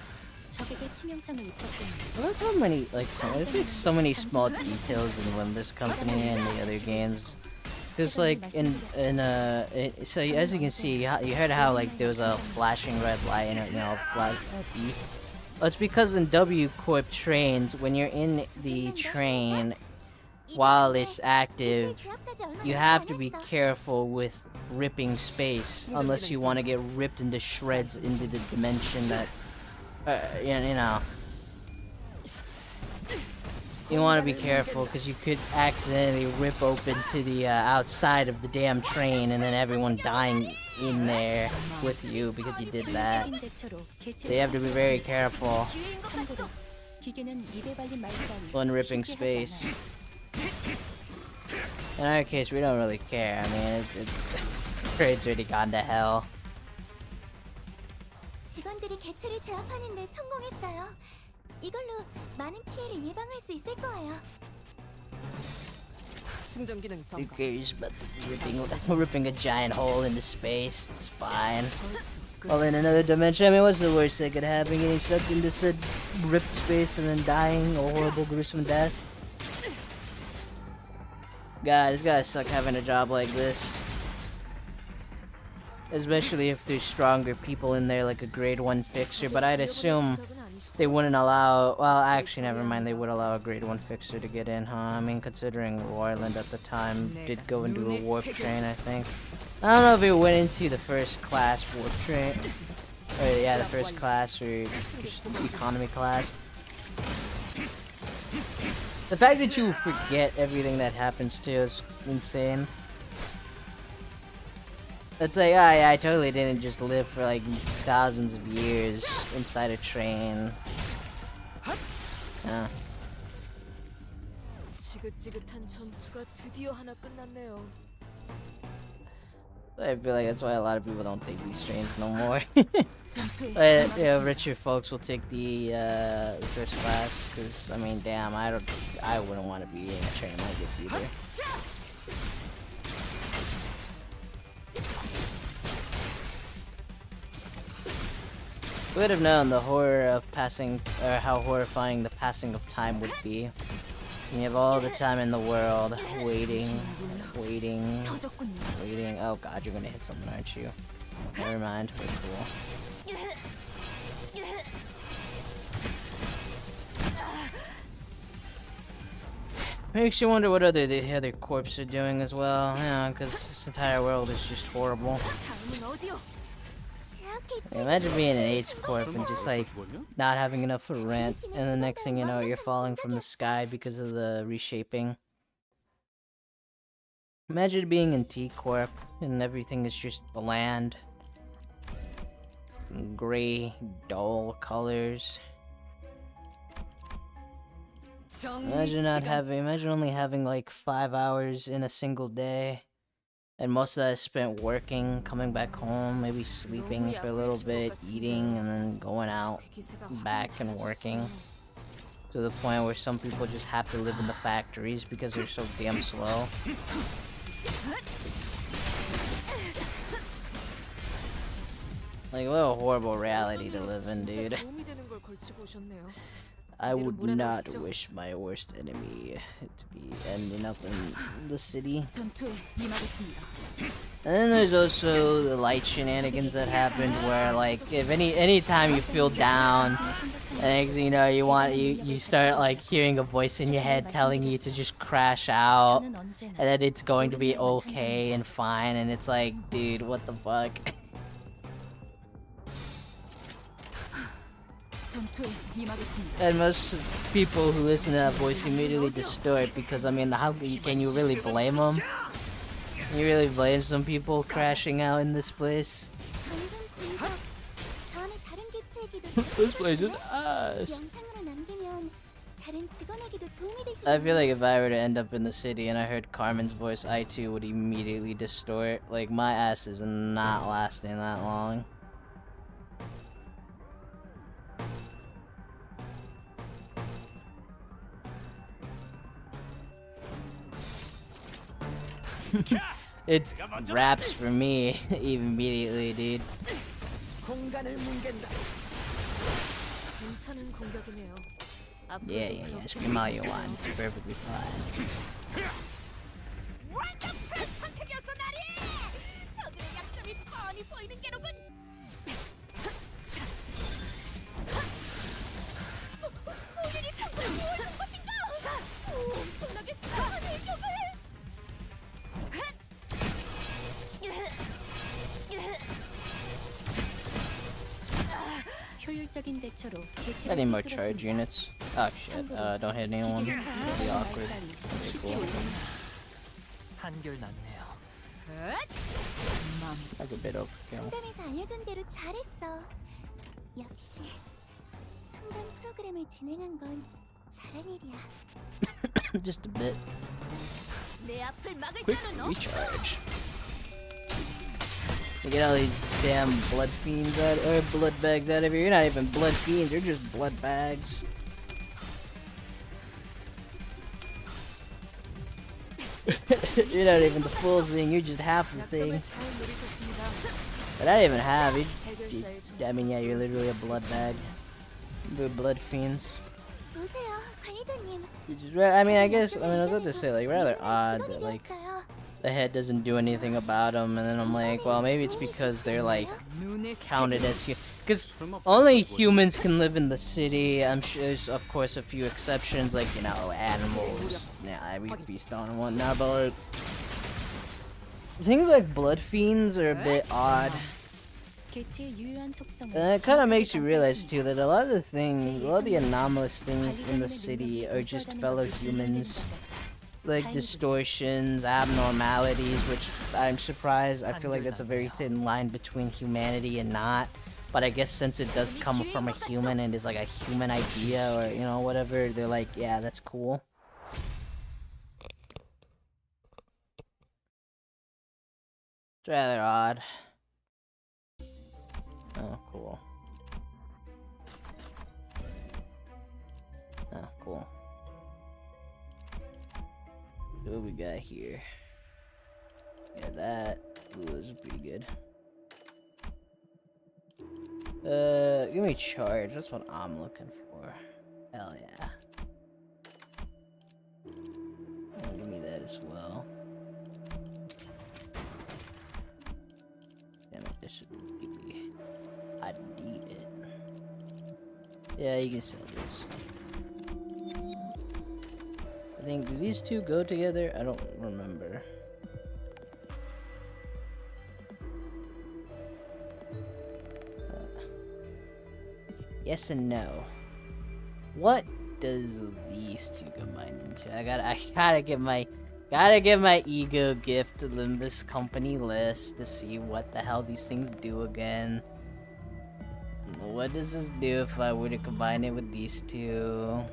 적에게 치명상을 입혔군요. Look how many, like, there's so many small details in Limbus Company and the other games. Cause like so as you can see, you heard how like there was a flashing red light and you know, flash. Well, it's because in W Corp trains, when you're in the train while it's active, you have to be careful with ripping space unless you want to get ripped into shreds into the dimension that you know. You want to be careful because you could accidentally rip open to the outside of the damn train and then everyone dying in there with you because you did that. So you have to be very careful 참고로 기계는 입에 발린 말까지 when ripping space. In our case, we don't really care. I mean, it's train's already gone to hell. 직원들이 개체를 제압하는 데 성공했어요. 이걸로 많은 피해를 예방할 수 있을 거예요. 충전 기능 Who 정. cares about ripping a giant hole into space? It's fine. Well, in another dimension, I mean, what's the worst that could happen? Getting sucked into said ripped space and then dying a horrible, gruesome death? God, it's gotta suck having a job like this. especially if there's stronger people in there, like a grade 1 fixer, but I'd assume they wouldn't allow, well, actually, never mind, they would allow a grade 1 fixer to get in, huh? I mean, considering Royland at the time did go into a warp train, I think. I don't know if it went into the first class warp train, or yeah, the first class, or just economy class. The fact that you forget everything that happens to you is insane. It's like, oh yeah, I totally didn't just live for like thousands of years inside a train. Yeah. 지긋지긋한 전투가 드디어 하나 끝났네요. I feel like that's why a lot of people don't take these trains no more. But, you know, richer folks will take the first class, because I mean, damn, I wouldn't want to be in a train like this either. Who would have known the horror of passing, or how horrifying the passing of time would be? You have all the time in the world, waiting. Oh god, you're gonna hit someone, aren't you? Never mind, we're cool. Makes you wonder what the other corps are doing as well, yeah, because this entire world is just horrible. Imagine being an H Corp and just like not having enough for rent, and the next thing you know, you're falling from the sky because of the reshaping. Imagine being in T Corp and everything is just bland, gray, dull colors. Imagine only having like 5 hours in a single day. And most of that is spent working, coming back home, maybe sleeping for a little bit, eating, and then going out, back and working. To the point where some people just have to live in the factories because they're so damn slow. Like, what a horrible reality to live in, dude. I would not wish my worst enemy to be ending up in the city. And then there's also the light shenanigans that happened where, like, if any time you feel down, and next thing you know, you start like hearing a voice in your head telling you to just crash out, and that it's going to be okay and fine, and it's like, dude, what the fuck? And most people who listen to that voice immediately distort, because I mean, how can you really blame them? Can you really blame some people crashing out in this place? This place is ass. I feel like if I were to end up in the city and I heard Carmen's voice, I too would immediately distort. Like, my ass is not lasting that long. It's raps for me immediately, dude. Yeah, scream all you want. It's perfectly fine. I need more charge units. Oh shit, don't hit anyone. That'd be awkward. Pretty cool. That's a bit overkill. 상담에서 알려준 대로 잘했어. 역시 상담 프로그램을 진행한 건 잘한 일이야. Just a bit. Quick recharge. Get all these damn blood fiends out, or blood bags out of here. You're not even blood fiends, you're just blood bags. You're not even the full thing, you're just half the thing. But I didn't even have it. I mean, yeah, you're literally a blood bag. We're blood fiends. 보세요, 관리자님. I mean, I was about to say, like, rather odd that, like, the head doesn't do anything about them, and then I'm like, well, maybe it's because they're like counted as because only humans can live in the city. I'm sure there's of course a few exceptions, like, you know, animals, yeah, we beast on and whatnot, but like, things like blood fiends are a bit odd. 개체의 유효한 속성을 And it kind of 정확하게 makes you realize too 간파했습니다. that a lot of the things, a lot of the anomalous things in the city are just fellow humans. Like distortions, abnormalities, which I'm surprised. I feel like that's a very thin line between humanity and not. But I guess since it does come from a human and is like a human idea or, you know, whatever, they're like, yeah, that's cool. It's rather odd. Oh, cool. Oh, cool. What we got here? Yeah, that was pretty good. Give me charge. That's what I'm looking for. Hell yeah. And give me that as well. Damn it, this should be. I need it. Yeah, you can sell this. I think, do these two go together? I don't remember. Yes and no. What does these two combine into? I gotta get my ego gift to Limbus Company list to see what the hell these things do again. What does this do if I were to combine it with these two?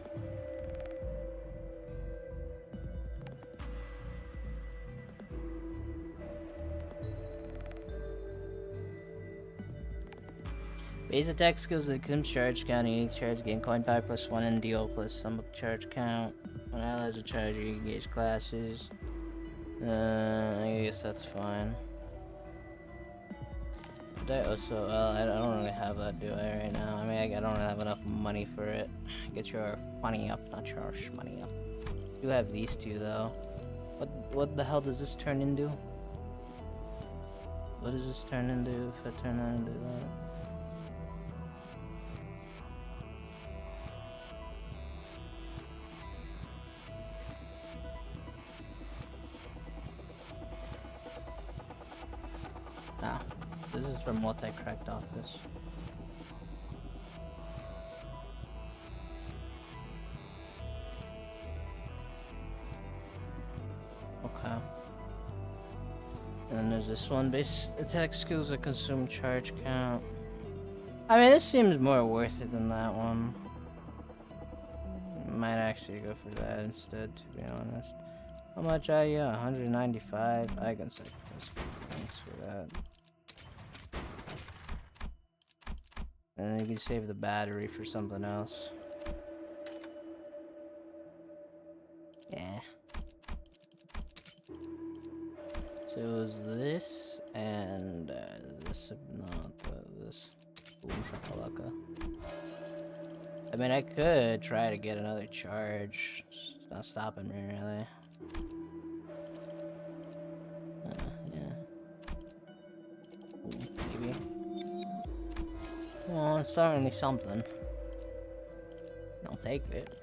Base attack skills that consume charge count, unique charge, gain coin power plus 1 and deal plus sum of charge count. When allies are charged, you engage classes. I guess that's fine. But I also, I don't really have that, do I, right now? I mean, I don't really have enough money for it. Get your money up, not your money up. Do have these two, though. What the hell does this turn into? What does this turn into if I turn on into that? Ah, this is from multi-cracked office. Okay. And then there's this one, base attack skills that consume charge count. I mean, this seems more worth it than that one. Might actually go for that instead, to be honest. How much are you? 195? I can sacrifice things for that. And then you can save the battery for something else. Yeah. So it was this and this, not this. Boom shakalaka. I mean, I could try to get another charge. It's not stopping me, really. Yeah. Ooh, maybe. Well, it's certainly something. I'll take it.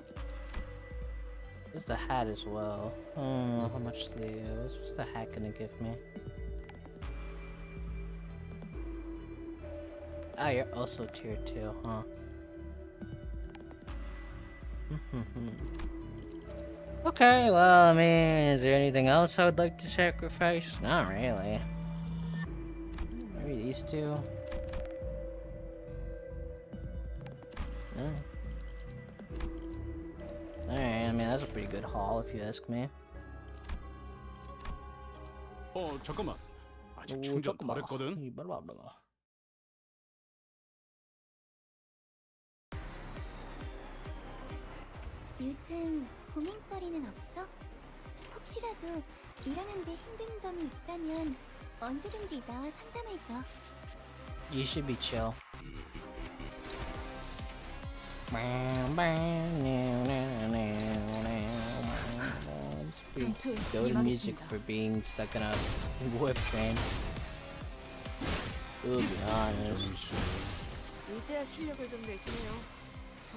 There's the hat as well. I don't know how much the what's the hat gonna give me? Ah, you're also tier 2, huh? Okay, well, I mean, is there anything else I would like to sacrifice? Not really. Maybe these two. No. Alright, I mean, that's a pretty good haul if you ask me. 잠깐만. 아직 충전 덜 했거든. 요즘 고민거리는 없어? 혹시라도 일하는데 힘든 점이 있다면 언제든지 나와 상담해줘. You should be chill. It's pretty 전투에 go to music 임하겠습니다. for being stuck in a whip train. To be honest. 이제야 실력을 좀 내시네요.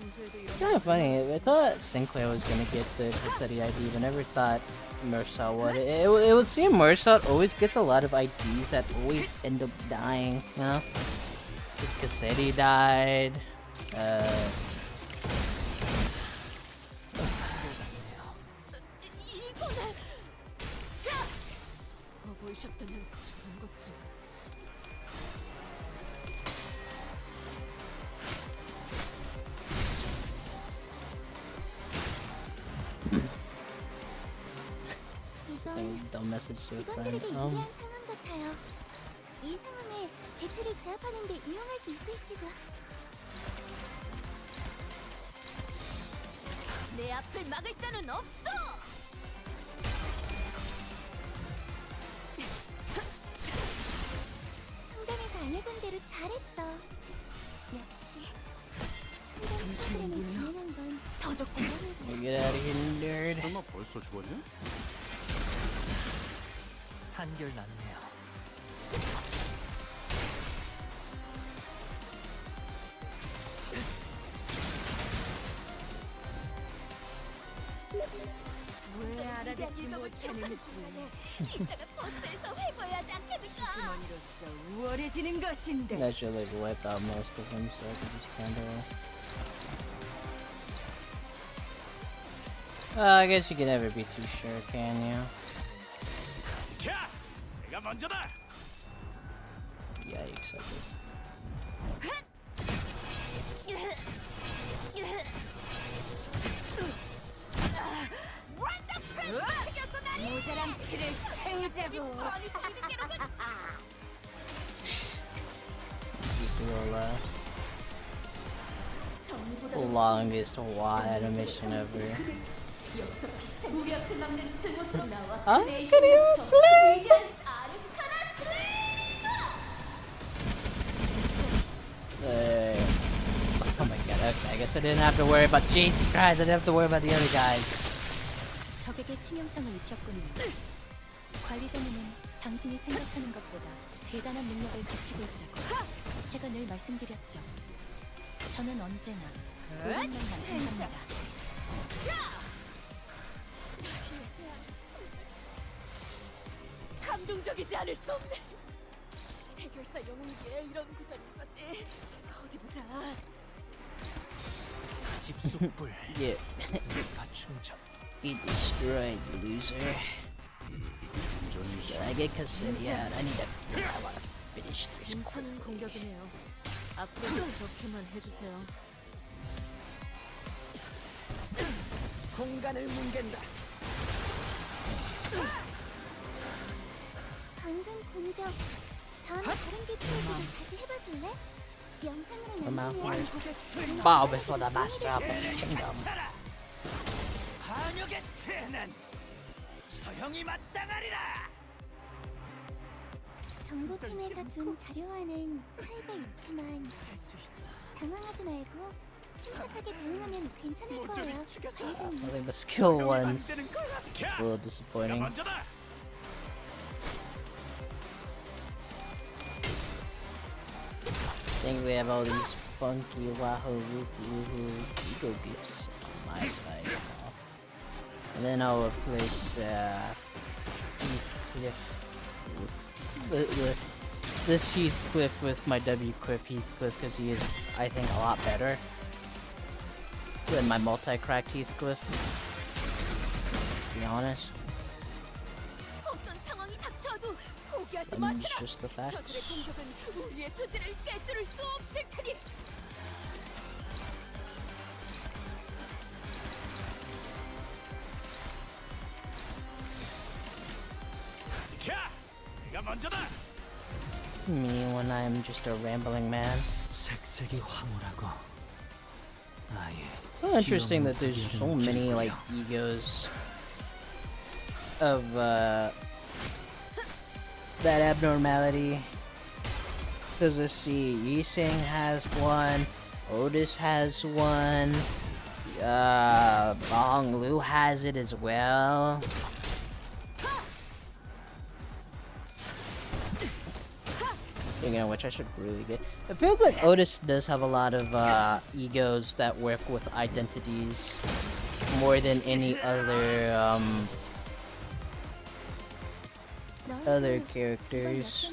평소에도 이런 Kind of funny. I thought Sinclair was gonna get the Cassetti ID, but never thought Mersault would. It would seem Mersault always gets a lot of IDs that always end up dying, you know? Because Cassetti died. 보이셨다면 저런 것 좀. Saying dumb message to a friend. 직원들에게 유리한 상황 같아요. 이 상황에 대체를 제압하는 데 이용할 수 있을지도. 내 앞을 막을 자는 없어. 성당에서 알려준 대로 잘했어. 역시 성당의 진행한 건더 좋고. Get out of here, nerd. 설마 벌써 죽었냐? 한결 낫네요. 왜 알아듣지 못하는지 이따가 버스에서 회고해야 하지 않겠는가? 주머니로서 우월해지는 것인데. That should like wipe out most of them, so I can just handle. I guess you can never be too sure, can you? 캬! 내가 먼저다. Yikes! I did. 모자란 피를 세우자고. The longest Y animation ever. I'm gonna slay! Oh my god, okay, I guess I didn't have to worry about Jesus Christ, I didn't have to worry about the other guys. 적에게 치명성을 입혔군요. 관리자님은 당신이 생각하는 것보다 대단한 능력을 가지고 있다고 제가 늘 말씀드렸죠. 저는 언제나 옳은 말만 한답니다. 감동적이지 않을 수 없네. 해결사 영웅기에 이런 구절이 있었지. 어디 보자. 집속불 Yeah, 충전. be destroyed, loser. Should I get Cassidy out? I wanna finish this 괜찮은 quickly. 공격이네요. 앞으로도 그렇게만 해주세요. 공간을 뭉갠다. 방금 공격. 다음에 다른 개체들을 다시 해봐줄래? 영상으로 Come out 남기면 here. Bow before the master of his kingdom. 반역의 태는 서형이 마땅하리라. 정보팀에서 준 자료와는 차이가 있지만 할 수 있어. 당황하지 말고 침착하게 대응하면 괜찮을 거예요. I 관리자님. think the skill ones 되는 거야. a 캬! little 내가 disappointing. 먼저다. I think we have all these funky wahoo woohoo ego gifts on my side now. And then I'll replace Heathcliff with this Heathcliff with my W-Quip Heathcliff because he is, I think, a lot better than my multi-cracked Heathcliff. To be honest, 어떤 상황이 닥쳐도 포기하지 that's 마세요. just the facts. 저들의 공격은 우리의 투지를 꿰뚫을 수 없을 테니. 캬! 내가 먼저다. Me when I'm just a rambling man. 색색이 황홀하고 아예. So interesting that there's so many like egos of that abnormality. Because let's see, Yising has one, Otis has one, Bong Lu has it as well. Speaking of which, I should really get. It feels like Otis does have a lot of egos that work with identities more than any other characters.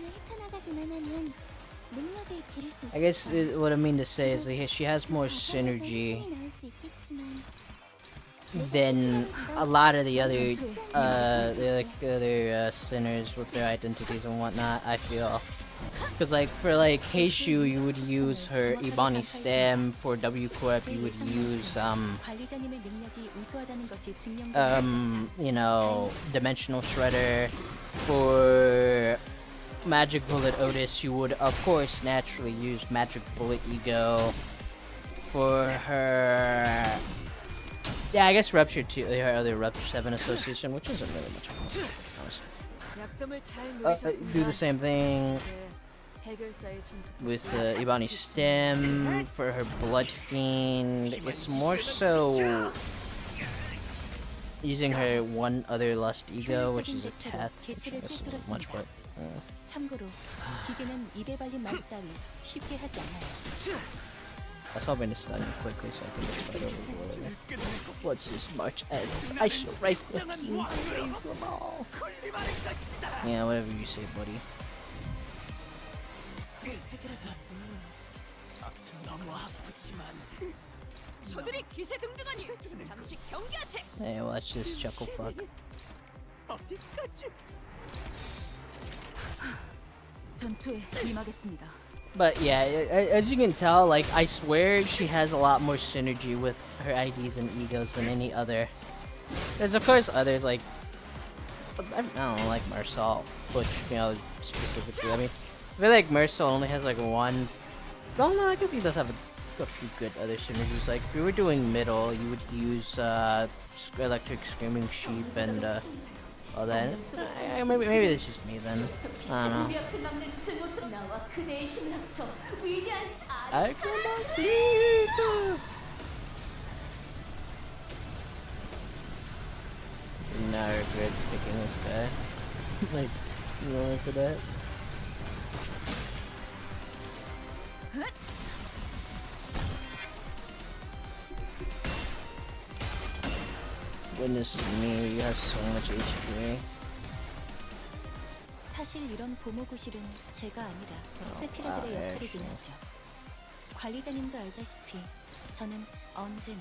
I guess what I mean to say is that she has more synergy than a lot of the other sinners with their identities and whatnot. I feel. Because like for like Heishu, you would use her Ibani stem. For W Corp, you would use you know, Dimensional Shredder. For Magic Bullet Otis, you would of course naturally use Magic Bullet Ego. For her, yeah, I guess Rupture 2, her other Rupture 7 association, which isn't really much fun, honestly. Do the same thing with Ibani Stem. For her Blood Fiend, it's more so using her one other Lust Ego, which is a Teth, which I guess isn't much, but 참고로 기계는 입에 발린 말 따위 쉽게 하지 않아요. I was hoping to stun him quickly so I can just fight over the Let's just march as I shall raise the king, raise them all. Yeah, whatever you say, buddy. 저들이 기세등등하니 잠시 경계하세. Hey, watch this chuckle fuck. 전투에 임하겠습니다. But yeah, as you can tell, like, I swear she has a lot more synergy with her IDs and egos than any other. There's of course others, like, I don't know, like Marcel, which, you know, specifically, I mean, I feel like Marcel only has like one, well no, I guess he does have a few good other synergies. Like, if you were doing middle, you would use Electric Screaming Sheep and all that. Maybe it's just me then. I don't know. I cannot sleep. Now I regret picking this guy. Like, really for that. Goodness me, you have so much HP. 사실 이런 보모구실은 제가 아니라 세피라들의 역할이긴 하죠. 관리자님도 알다시피 저는 언제나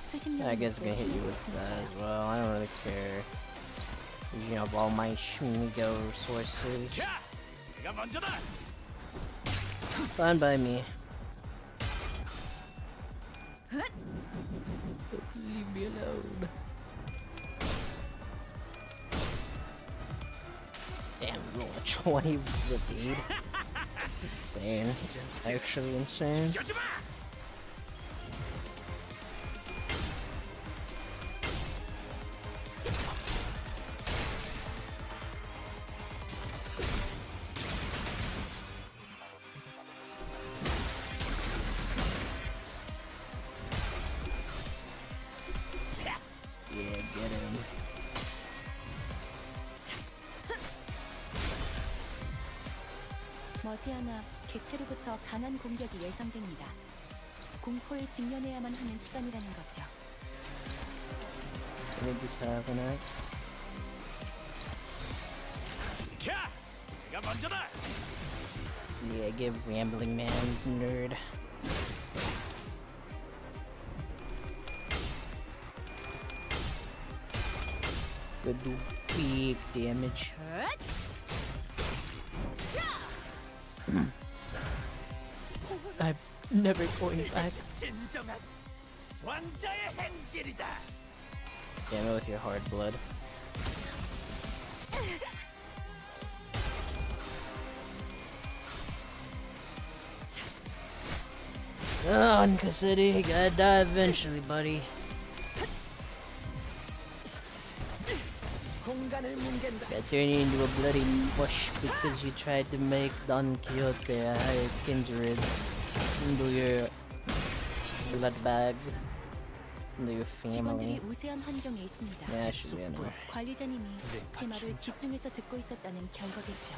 수십 I 년을 guess I can hit you with that as well. I don't really care. Using up all my Shmigo resources. Fine by me. Leave me alone. Damn, roll a 20 with the aid. Insane. Actually insane. Yeah, get him. 머지않아 객체로부터 강한 공격이 예상됩니다. 공포에 직면해야만 하는 시간이라는 거죠. Can we just have an act? Yeah, give Rambling Man nerd. Good do big damage. I'm never going back. Damn it with your hard blood. Oh, Cassidy, you gotta die eventually, buddy. Got turned into a bloody mush because you tried to make Don Quixote a higher kindred into your blood bag, into your family. 직원들이 우세한 환경에 있습니다. Yeah, that should be enough. 관리자님이 제 말을 집중해서 듣고 있었다는 결과겠죠.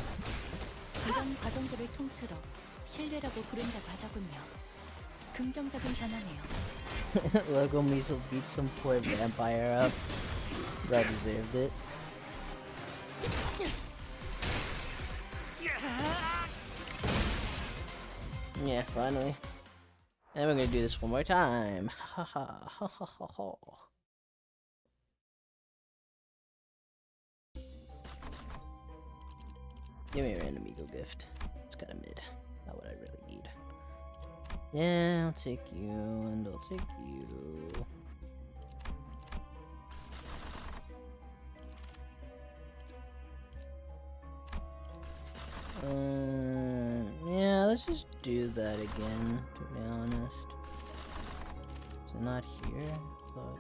이런 과정들을 통틀어 신뢰라고 부른다고 하더군요. 긍정적인 변화네요. Look when we beat some poor vampire up. That deserved it. Yeah, finally. And we're gonna do this one more time. Ha ha ha ha ha ha. Give me a random ego gift. It's kinda mid. Not what I really need. Yeah, I'll take you, and I'll take you. Yeah, let's just do that again, to be honest. Is it not here? But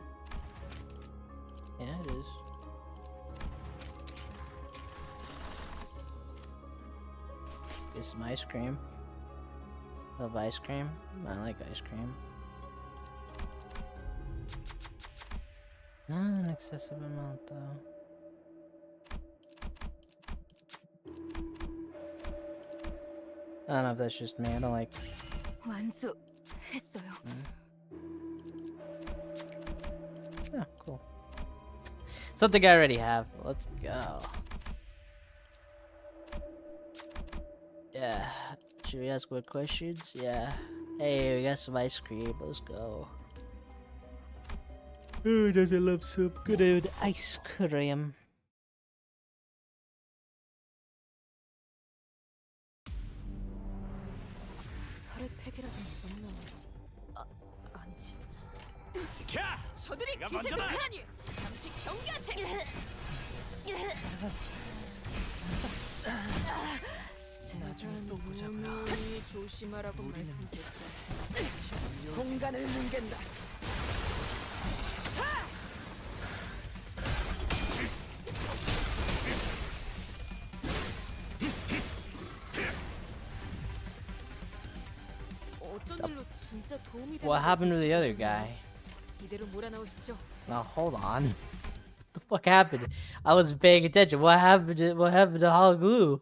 yeah, it is. Get some ice cream. Love ice cream. I like ice cream. Not an excessive amount though. I don't know if that's just me. I don't like. 완수했어요. Oh, cool. Something I already have. Let's go. Yeah. Should we ask more questions? Yeah. Hey, we got some ice cream. Let's go. Who doesn't love some good ice cream? 혈액팩이라도 없나? 아니지. 캬! 저들이 내가 기세도 먼저다! 하니 잠시 경계하세요. 나중에 또 보자고요. 분명히 조심하라고 말씀드렸죠. 공간을 뭉갠다. 어쩐 일로 진짜 도움이 되는 What happened to the other 걸 guy? 이대로 몰아넣으시죠. Now hold on. What the fuck happened? I wasn't paying attention. What happened to Hot Glue?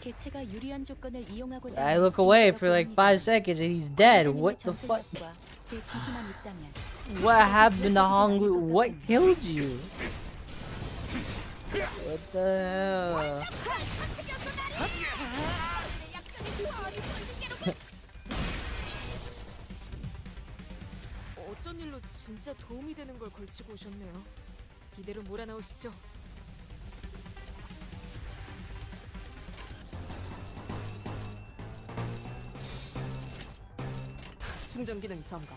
개체가 유리한 조건을 이용하고자 I 하는 look away 징조가 for like 보입니다. 5 seconds and he's dead. 관장님의 What the fuck? 전술력과 제 지시만 있다면 What happened to Hong Glue? What killed you? What the hell? 어쩐 일로 진짜 도움이 되는 걸 걸치고 오셨네요. 이대로 몰아넣으시죠. 충전 기능 점검.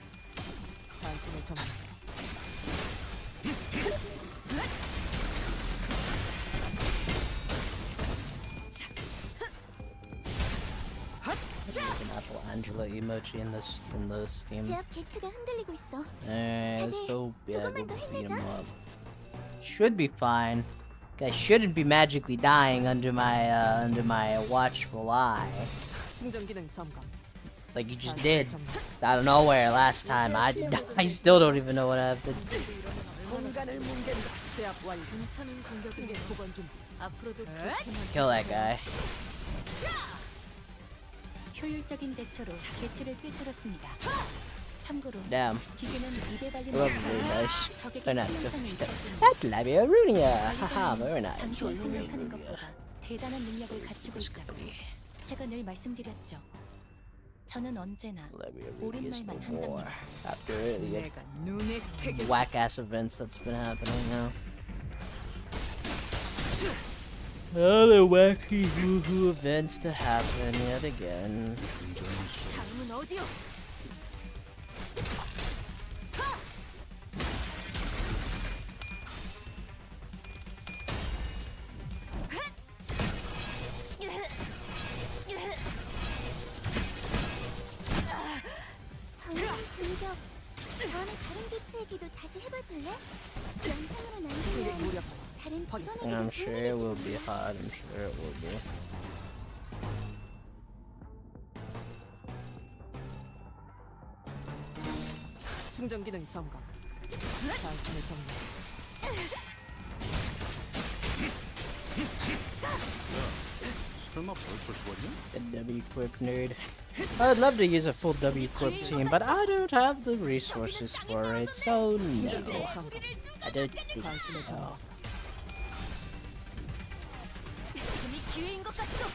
단숨에 점검. An Apple Angela emoji in the Steam. 제 앞 개체가 흔들리고 있어. Let's go. Yeah, go 조금만 더 beat him 힘내자. up. Should be fine. I shouldn't be magically dying under my watchful eye, 충전 기능 점검. like you just did out of nowhere last time. I still don't even know what happened. 공간을 뭉갠다. 제압 완료. 괜찮은 공격에게 보건 준비. 앞으로도 그렇게만 Kill that guy. 효율적인 대처로 개체를 꿰뚫었습니다. 참고로 Damn. 기계는 입에 발린 That was very 말을 nice. 적에게 Very nice. 치명상을 입혔습니다. That's Labiarunia. Haha, very nice. 당신이 생각하는 것보다 대단한 능력을 갖추고 있다고 제가 늘 말씀드렸죠. 저는 언제나 옳은 Labiarunia 말만 no more. 한답니다. After really 내가 눈에 새겨. whack ass events that's been happening now. Other wacky woohoo events to happen yet again. 다음은 어디요? 방금 공격. 다음에 다른 개체 얘기도 다시 해봐줄래? 영상으로 남기면 다른 직원에게도 I'm sure it 도움이 will 되지 be 않나? hot. I'm sure it will be. 충전 기능 점검. 단숨에 점검. 설마 벌써 죽었냐? A W equip nerd. I'd love to use a full W equip team, but I don't have the resources for it, so no. I don't think so. 지금이 기회인 것 같소.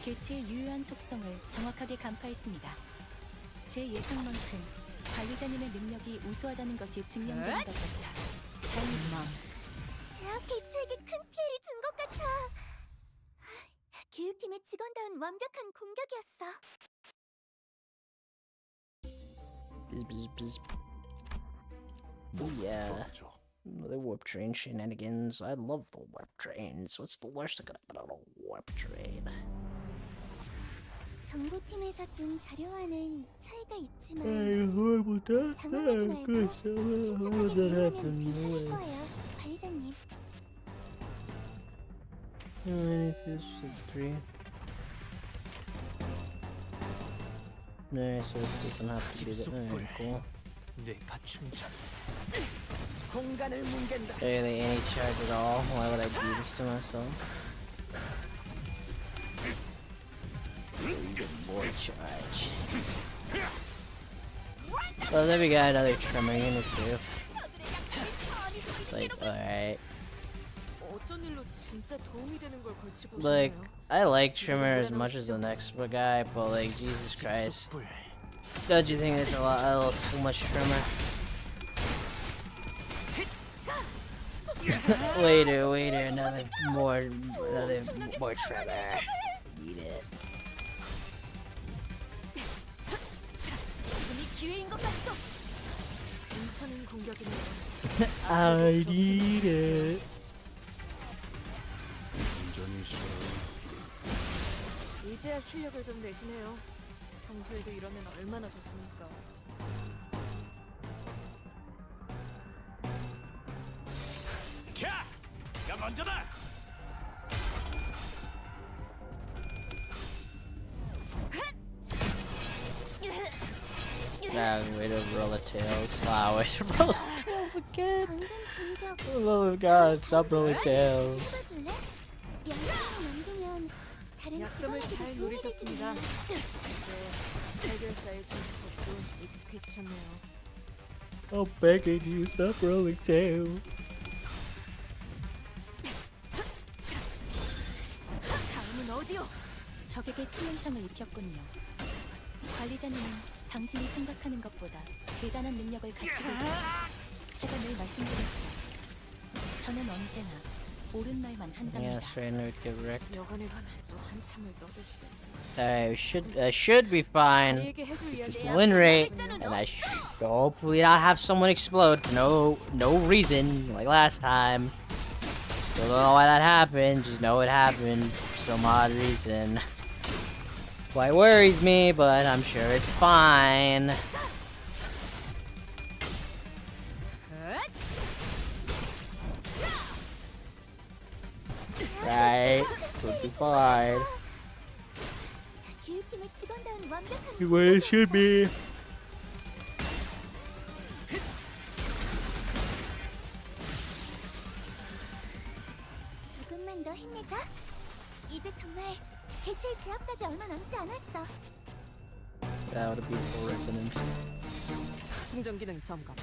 개체의 유효한 속성을 정확하게 간파했습니다. 제 예상만큼 관리자님의 능력이 우수하다는 것이 증명되는 것 같아. 다행이구나. 제압 개체에게 큰 피해를 준 것 같아. 교육팀의 직원다운 완벽한 공격이었어. Bzz. Yeah. The warp train shenanigans. I love the warp trains. What's the worst that could happen on a warp train? 정보팀에서 준 자료와는 차이가 있지만 horrible death. 당황하지 말고 침착하게 대응하면 괜찮을 거예요, 관리자님. No, so it doesn't have to be that. Alright, cool. 뇌파 충전. 공간을 뭉갠다. Barely any charge at all. Why would I do this to myself? More charge. Well, then we got another trimmer unit too. Like, alright. 어쩐 일로 진짜 도움이 되는 걸 걸치고 Like, 오셨네요. I like trimmer as much as the next guy, but like, Jesus Christ. Don't you think it's a little too much trimmer? Waiter, another more trimmer. Eat it. 지금이 기회인 것 같소. 괜찮은 공격이네요. I need it. 완전히 싫어. 이제야 실력을 좀 내시네요. 평소에도 이러면 얼마나 좋습니까? 캬! 내가 먼저다. Way to roll the tails. Wow, way to roll the tails again. 방금 공격 Oh my god, stop rolling tails. 찍어줄래? 영상을 남기면 다른 약점을 잘 직원에게도 노리셨습니다. 도움이 이제 해결사의 조직법도 익숙해지셨네요. I'm begging you, stop rolling tails. 다음은 어디요? 적에게 치명상을 입혔군요. 관리자님은 당신이 생각하는 것보다 대단한 능력을 가지고 있다. 제가 늘 말씀드렸죠. 저는 언제나 옳은 말만 Yeah, 한답니다. Strainer would get wrecked. 여관에 가면 또 한참을 떠드시겠네요. Alright, I should be fine. 다리에게 해줄 Just 이야기야. win rate, and I should hopefully not have someone explode for no reason like last time. Don't know why that happened. Just know it happened for some odd reason. Quite worries me, but I'm sure it's fine. Right, could be fine. 교육팀의 직원다운 완벽한 Where it should be. 조금만 더 힘내자. 이제 정말 개체의 제압까지 얼마 남지 않았어. That would be beautiful resonance. 충전 기능 점검.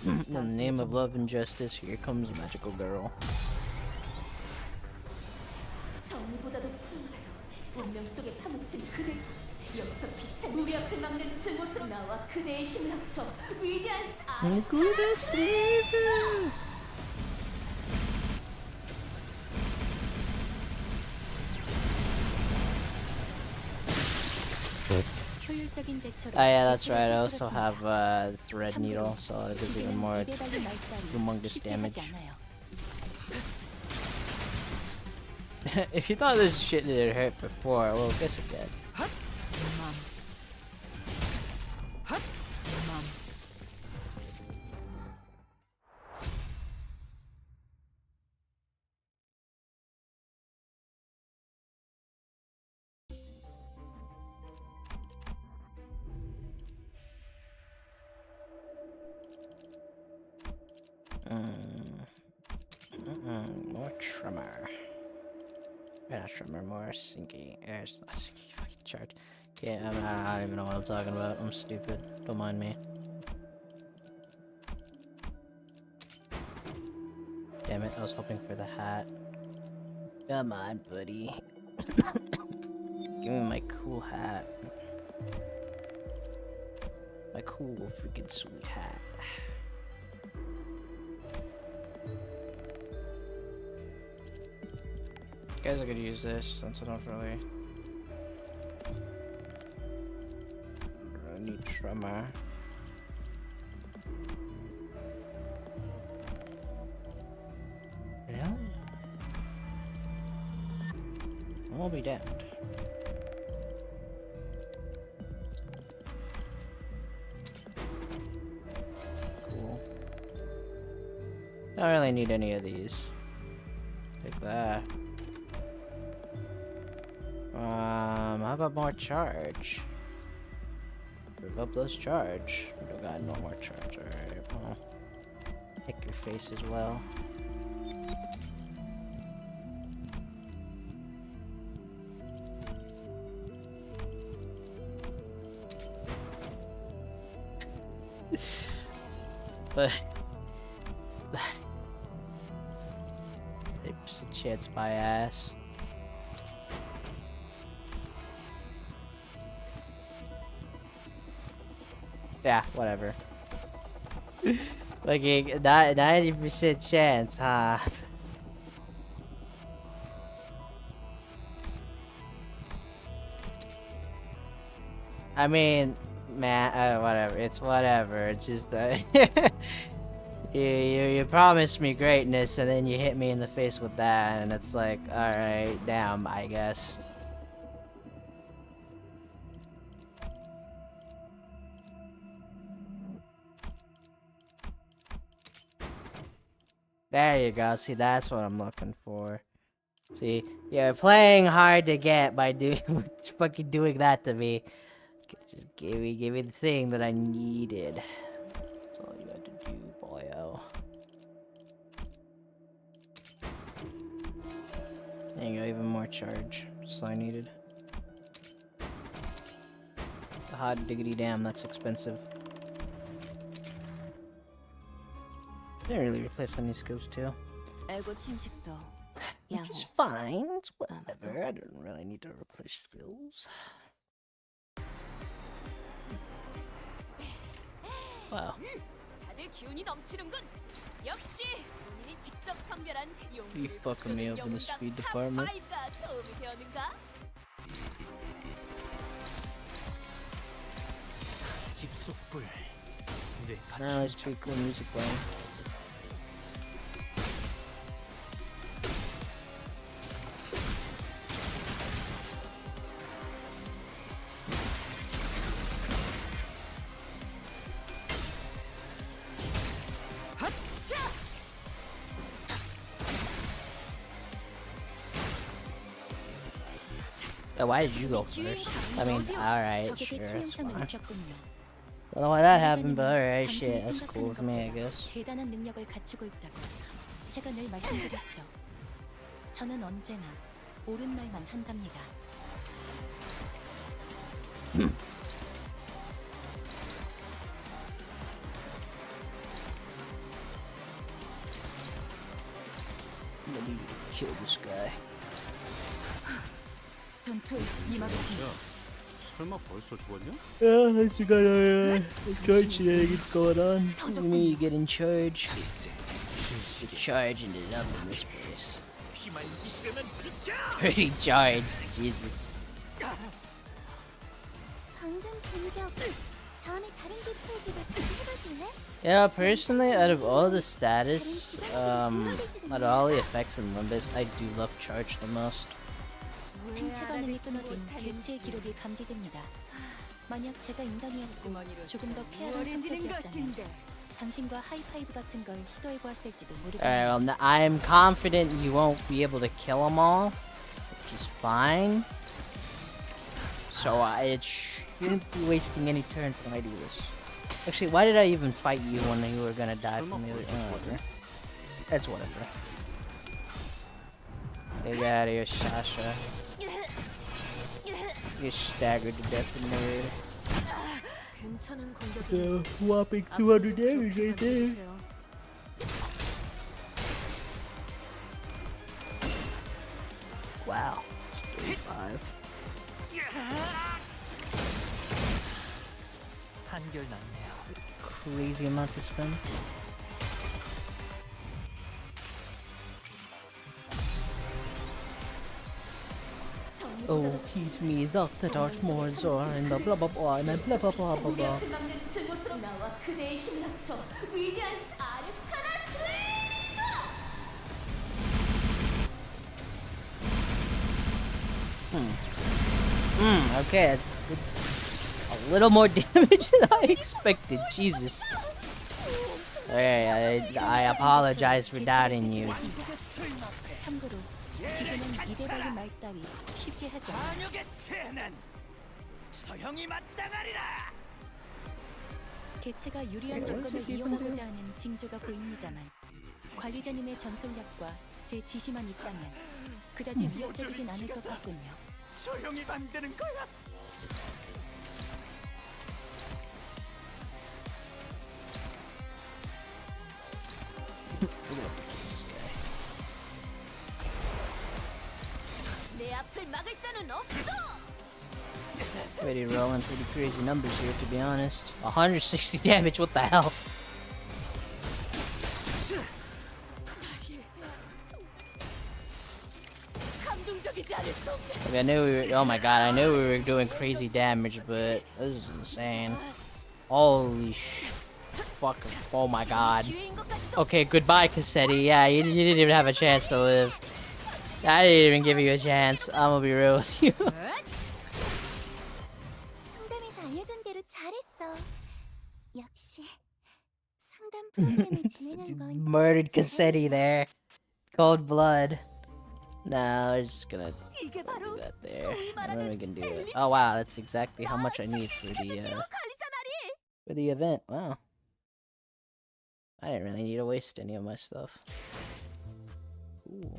In the name of love and justice, here comes Magical Girl. 정보다도 풍자요. 운명 속에 파묻힌 그대. 여기서 빛의 우리 앞을 막는 증오스러운 나와 그대의 힘을 합쳐 위대한 효율적인 대처로. Ah, yeah, that's right. I also have Thread Needle, so it does even more 입에 달린 말따위 humongous 쉽게 damage. 하지 않아요. If you thought this shit didn't hurt before, well, guess again. 맘. 맘. More trimmer. not tremor, more sinky. It's not sinky, fucking charge. Okay, I don't even know what I'm talking about. I'm stupid. Don't mind me. Damn it, I was hoping for the hat. Come on, buddy. Give me my cool hat. My cool freaking sweet hat. Guys, I could use this since I don't really need tremor. Really? I'll be damned. Cool. Don't really need any of these. Take that. How about more charge? Move up those charge. We don't got no more charge. Alright, well. Hit your face as well. But 8% chance by ass. Yeah, whatever. Like, 90% chance, huh? I mean, man, whatever. It's whatever. It's just you promised me greatness, and then you hit me in the face with that, and it's like, all right, damn, I guess. There you go. See, that's what I'm looking for. See, you're playing hard to get by fucking doing that to me. Just give me the thing that I needed. That's all you had to do, boyo. There you go, even more charge. That's all I needed. Hot diggity damn, that's expensive. Didn't really replace any skills too. 알고 침식도 Which is fine, it's whatever. I don't really need to replace skills. Wow. 다들 기운이 넘치는군. 역시 본인이 직접 선별한 You 용기를 fucking me up in the speed department. 탑5가 도움이 되었는가? 집속불 뇌 Now it's pretty cool music playing. Yeah, why did you go first? I mean, alright, sure, that's fine. Don't know why that happened, but alright, shit, that's cool with me, I guess. 대단한 능력을 갖추고 있다고 제가 늘 말씀드렸죠. 저는 언제나 옳은 말만 한답니다. I'm gonna need to kill this guy. 전투에 임하겠습니다. 야, 설마 벌써 죽었냐? Yeah, let's go. Charge shenanigans going on. What do you mean you get in charge? Get charged into nothing in this place. Pretty charged, Jesus. 방금 공격. 다음에 다른 개체에게도 해봐줄래? Yeah, personally, out of all the status, out of all the effects in Limbus, I do love charge the most. 생체 반응이 끊어진 개체의 기록이 감지됩니다. 만약 제가 인간이었고 조금 더 쾌활한 성격이었다면 당신과 하이파이브 같은 걸 시도해 보았을지도 Alright, 모르겠네요. well, I'm confident you won't be able to kill them all, which is fine. So it shouldn't be wasting any turns when I do this. Actually, why did I even fight you when you were gonna die from the other? Whatever. That's whatever. Get out of here, Sasha. You staggered to death, nerd. 괜찮은 공격이. So, whopping 200 damage right there. Wow. 35. 한결났네요. Crazy amount to spend. Oh, heed me, thou that art more Zor, and the blah blah blah, and blah blah blah blah blah. 나와 그대의 힘을 합쳐 위대한 아르카나 Okay, a little more damage than I expected, Jesus. Alright, I apologize for doubting you. 참고로 기계는 입에 발린 말 따위 쉽게 하지 않아. 반역의 태는 저 형이 마땅하리라. 개체가 유리한 조건을 이용하고자 하는 징조가 보입니다만 관리자님의 전술력과 제 지시만 있다면 그다지 위협적이진 않을 것 같군요. 저 형이 만드는 거야. 내 앞을 막을 자는 없어. Pretty rolling pretty crazy numbers here, to be honest. 160 damage, what the hell? 감동적이지 않을 수 없네. Like, I knew we were, oh my god, I knew we were doing crazy damage, but this is insane. Holy fuck, oh my god. 기회인 것 같소. Okay, goodbye, Cassetti. Yeah, you didn't even have a chance to live. I didn't even give you a chance. I'm gonna be real with you. 상담에서 알려준 대로 잘했어. 역시 상담 프로그램을 진행한 건 Murdered Cassetti there. Cold blood. No, we're just gonna 이게 do 바로 that there. 소위 And then 말하는 we can do it. Oh wow, that's exactly how much I need 관리자나리. for the event. Wow. I didn't really need to waste any of my stuff. Ooh.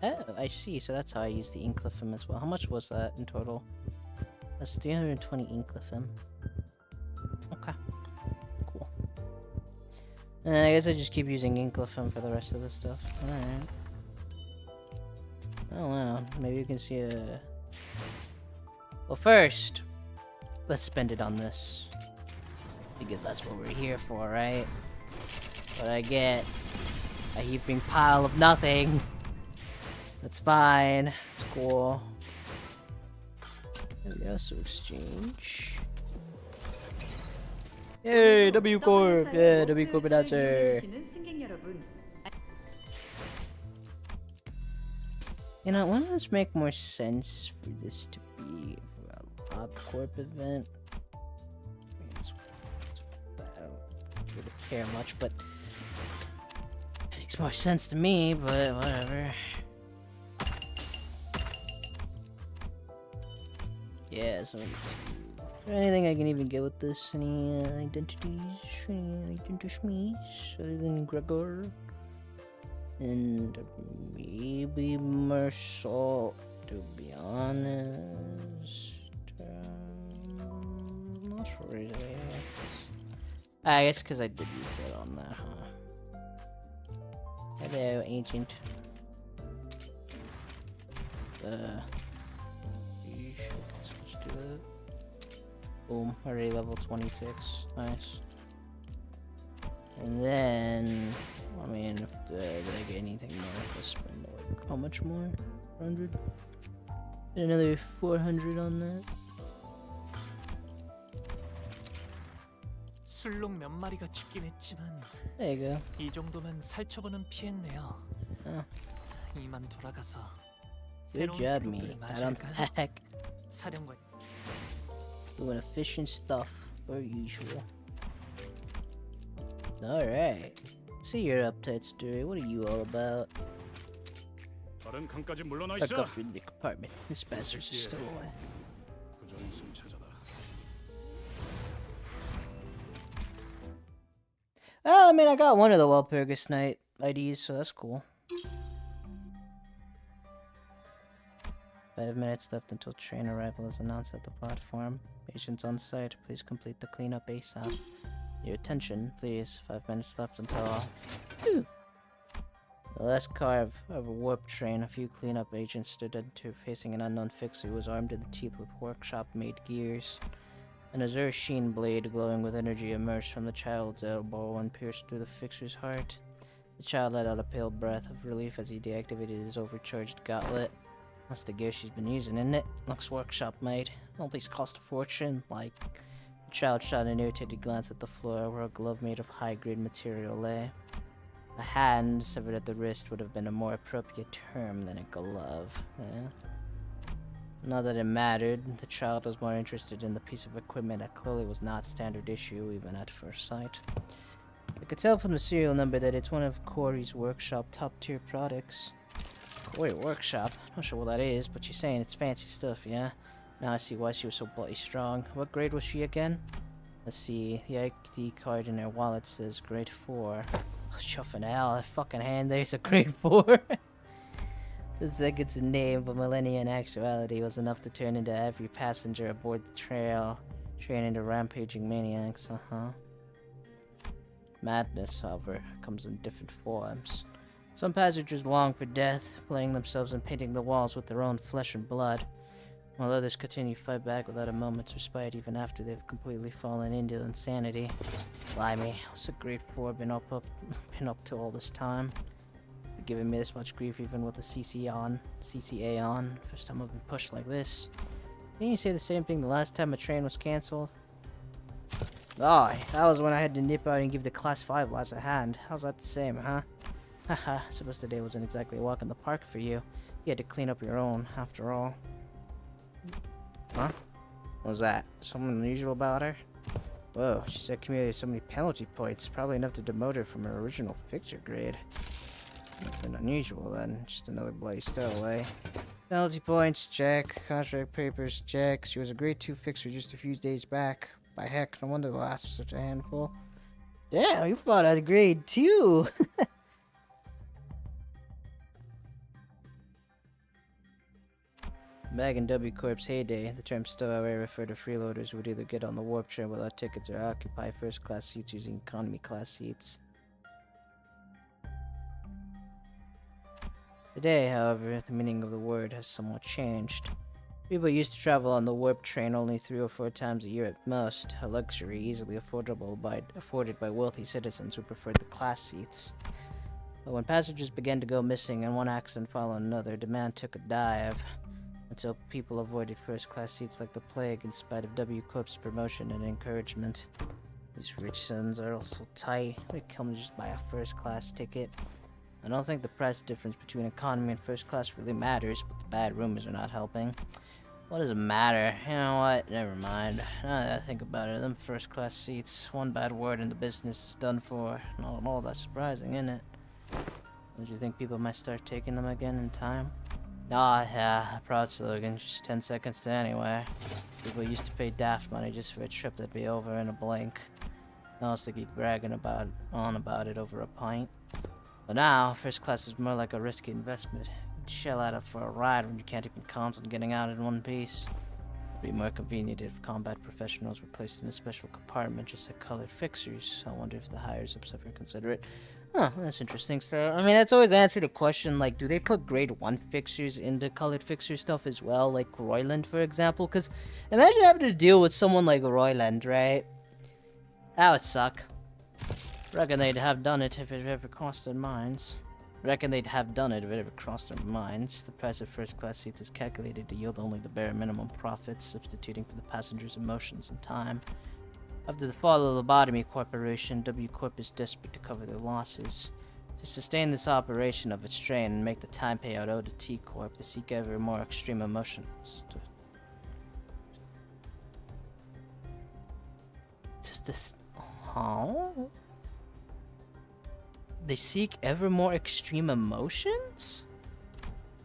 Oh, I see. So that's how I use the Inkliffim as well. How much was that in total? That's 320 Inkliffim. Okay. Cool. And then I guess I just keep using Inkliffim for the rest of the stuff. Alright. Oh wow. Maybe you can see a... Well, first, let's spend it on this. Because that's what we're here for, right? What I get? A heaping pile of nothing. That's fine. It's cool. There we go, so exchange. Yay, W Corp! Yeah, W Corp announcer. You know, wouldn't this make more sense for this to be a Pop Corp event? I don't really care much, but it makes more sense to me, but whatever. Yeah, so is there anything I can even get with this? Any identities? Any identities other than Gregor? And maybe Mersault, to be honest. Not really. I guess because I did use it on that, huh? Hello, Ancient. Let's do it. Boom, already level 26. Nice. And then, I mean, did I get anything more? Let's spend like, how much more? 100? Another 400 on that. 술록 몇 마리가 죽긴 했지만 There you go. 이 정도면 살처분은 피했네요. Oh, 이만 돌아가서 good 새로운 job, 수록들을 me. Pat on the 맞이할까요? back. 사령관 Doing efficient stuff, per usual. Alright. See your uptight story. What are you all about? 다른 칸까지 물러나 Back 있어. up in the compartment. This bastard's still away. 부전승차자다. Well, I mean, I got one of the Walpurgisnatch IDs, so that's cool. 5 minutes left until train arrival is announced at the platform. Agents on site, please complete the cleanup ASAP. Your attention, please. 5 minutes left until... Ooh. The last car of a warp train, a few cleanup agents stood interfacing an unknown fixer who was armed to the teeth with workshop-made gears. An azure sheen blade glowing with energy emerged from the child's elbow and pierced through the fixer's heart. The child let out a pale breath of relief as he deactivated his overcharged gauntlet. That's the gear she's been using, isn't it? Looks workshop-made. All these cost a fortune, like... The child shot an irritated glance at the floor where a glove made of high-grade material lay. A hand severed at the wrist would have been a more appropriate term than a glove. Not that it mattered, the child was more interested in the piece of equipment that clearly was not standard issue, even at first sight. I could tell from the serial number that it's one of Corey's workshop top-tier products. Corey Workshop? Not sure what that is, but she's saying it's fancy stuff, yeah? Now I see why she was so bloody strong. What grade was she again? Let's see, the ID card in her wallet says grade 4. Oh, chuffing hell, that fucking hand there's a grade 4. The second's name, but millennia in actuality was enough to turn into every passenger aboard the train into rampaging maniacs, Madness, however, comes in different forms. Some passengers long for death, playing themselves and painting the walls with their own flesh and blood, while others continue to fight back without a moment's respite even after they've completely fallen into insanity. Blimey, what's a grade 4 been up to all this time? You're giving me this much grief even with the CCA on. First time I've been pushed like this. Didn't you say the same thing the last time a train was cancelled? Oh, that was when I had to nip out and give the class 5 lads a hand. How's that the same, huh? Haha, suppose today wasn't exactly a walk in the park for you. You had to clean up your own, after all. Huh? What was that? Something unusual about her? Whoa, she said accumulated so many penalty points, probably enough to demote her from her original fixture grade. Nothing unusual then, just another bloody stowaway. Penalty points, check. Contract papers, check. She was a grade 2 fixer just a few days back. By heck, no wonder the last was such a handful. Damn, you fought at a grade 2! Back in W Corp's heyday, the term stowaway referred to freeloaders who would either get on the warp train without tickets or occupy first-class seats using economy-class seats. Today, however, the meaning of the word has somewhat changed. People used to travel on the warp train only 3 or 4 times a year at most, a luxury easily afforded by wealthy citizens who preferred the class seats. But when passengers began to go missing and one accident followed another, demand took a dive, until people avoided first-class seats like the plague in spite of W Corp's promotion and encouragement. These rich sons are all so tight, they come just buy a first-class ticket. I don't think the price difference between economy and first class really matters, but the bad rumors are not helping. What does it matter? You know what? Never mind. Now that I think about it, them first class seats, one bad word in the business is done for. Not at all that surprising, isn't it? Don't you think people might start taking them again in time? Ah, yeah, proud slogan, just 10 seconds to anywhere. People used to pay daft money just for a trip that'd be over in a blink. Now it's to keep bragging on about it over a pint. But now, first class is more like a risky investment. You'd shell out for a ride when you can't even count on getting out in one piece. It'd be more convenient if combat professionals were placed in a special compartment just like colored fixers. I wonder if the higher-ups ever consider it. Huh, that's interesting. So, I mean, that's always answered a question, like, do they put grade 1 fixers into colored fixer stuff as well, like Royland, for example? Because imagine having to deal with someone like Royland, right? That would suck. Reckon they'd have done it if it ever crossed their minds. The price of first-class seats is calculated to yield only the bare minimum profits, substituting for the passengers' emotions and time. After the fall of the Lobotomy Corporation, W Corp is desperate to cover their losses. To sustain this operation of its train and make the time payout owed to T Corp, they seek ever more extreme emotions. They seek ever more extreme emotions?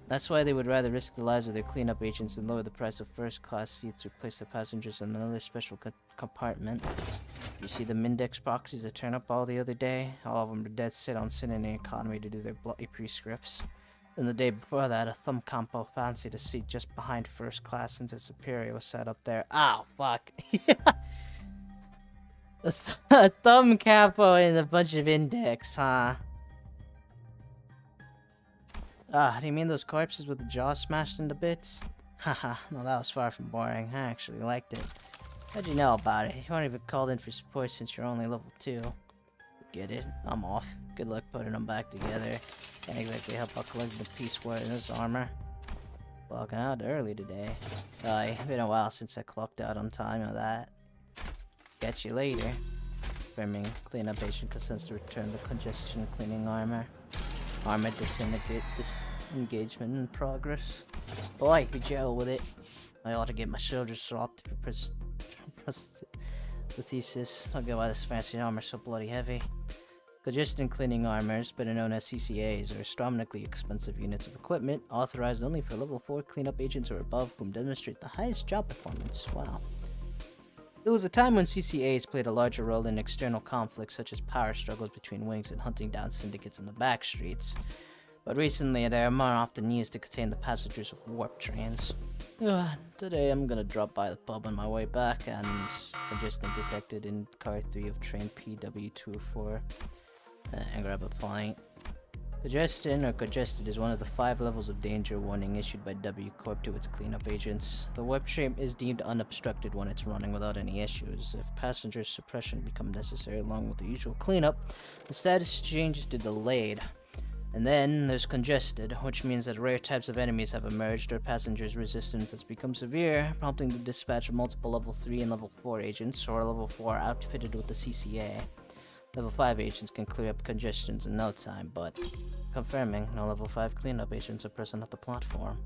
That's why they would rather risk the lives of their cleanup agents than lower the price of first-class seats or place their passengers in another special compartment. You see the Mindex proxies that turn up all the other day? All of them are dead set on sending the economy to do their bloody prescripts. And the day before that, a thumb compo fancied a seat just behind first class since his superior was set up there. Ow, fuck. A thumb capo and a bunch of index, huh? Ah, do you mean those corpses with the jaws smashed into bits? Haha, no, that was far from boring. I actually liked it. How'd you know about it? You weren't even called in for support since you're only level 2. Get it? I'm off. Good luck putting them back together. Can't exactly help but collect the piece where in this armor. Walking out early today. It's been a while since I clocked out on time, you know that. Catch you later. Confirming cleanup agent consents to return the congestion cleaning armor. Armor disengagement in progress. Boy, be gel with it. I ought to get my shoulders swapped for prosthesis. I'll get why this fancy armor's so bloody heavy. Congestion cleaning armors, better known as CCAs, are astronomically expensive units of equipment, authorized only for level 4 cleanup agents or above whom demonstrate the highest job performance. Wow. There was a time when CCAs played a larger role in external conflicts such as power struggles between wings and hunting down syndicates in the back streets. But recently, they are more often used to contain the passengers of warp trains. Today I'm gonna drop by the pub on my way back and congestion detected in car 3 of train PW204 and grab a pint. Congestion or congested is one of the 5 levels of danger warning issued by W Corp to its cleanup agents. The warp train is deemed unobstructed when it's running without any issues. If passenger suppression becomes necessary along with the usual cleanup, the status change is to delayed. And then there's congested, which means that rare types of enemies have emerged or passengers' resistance has become severe, prompting the dispatch of multiple level 3 and level 4 agents, or level 4 outfitted with the CCA. Level 5 agents can clear up congestions in no time, but confirming no level 5 cleanup agents are present at the platform.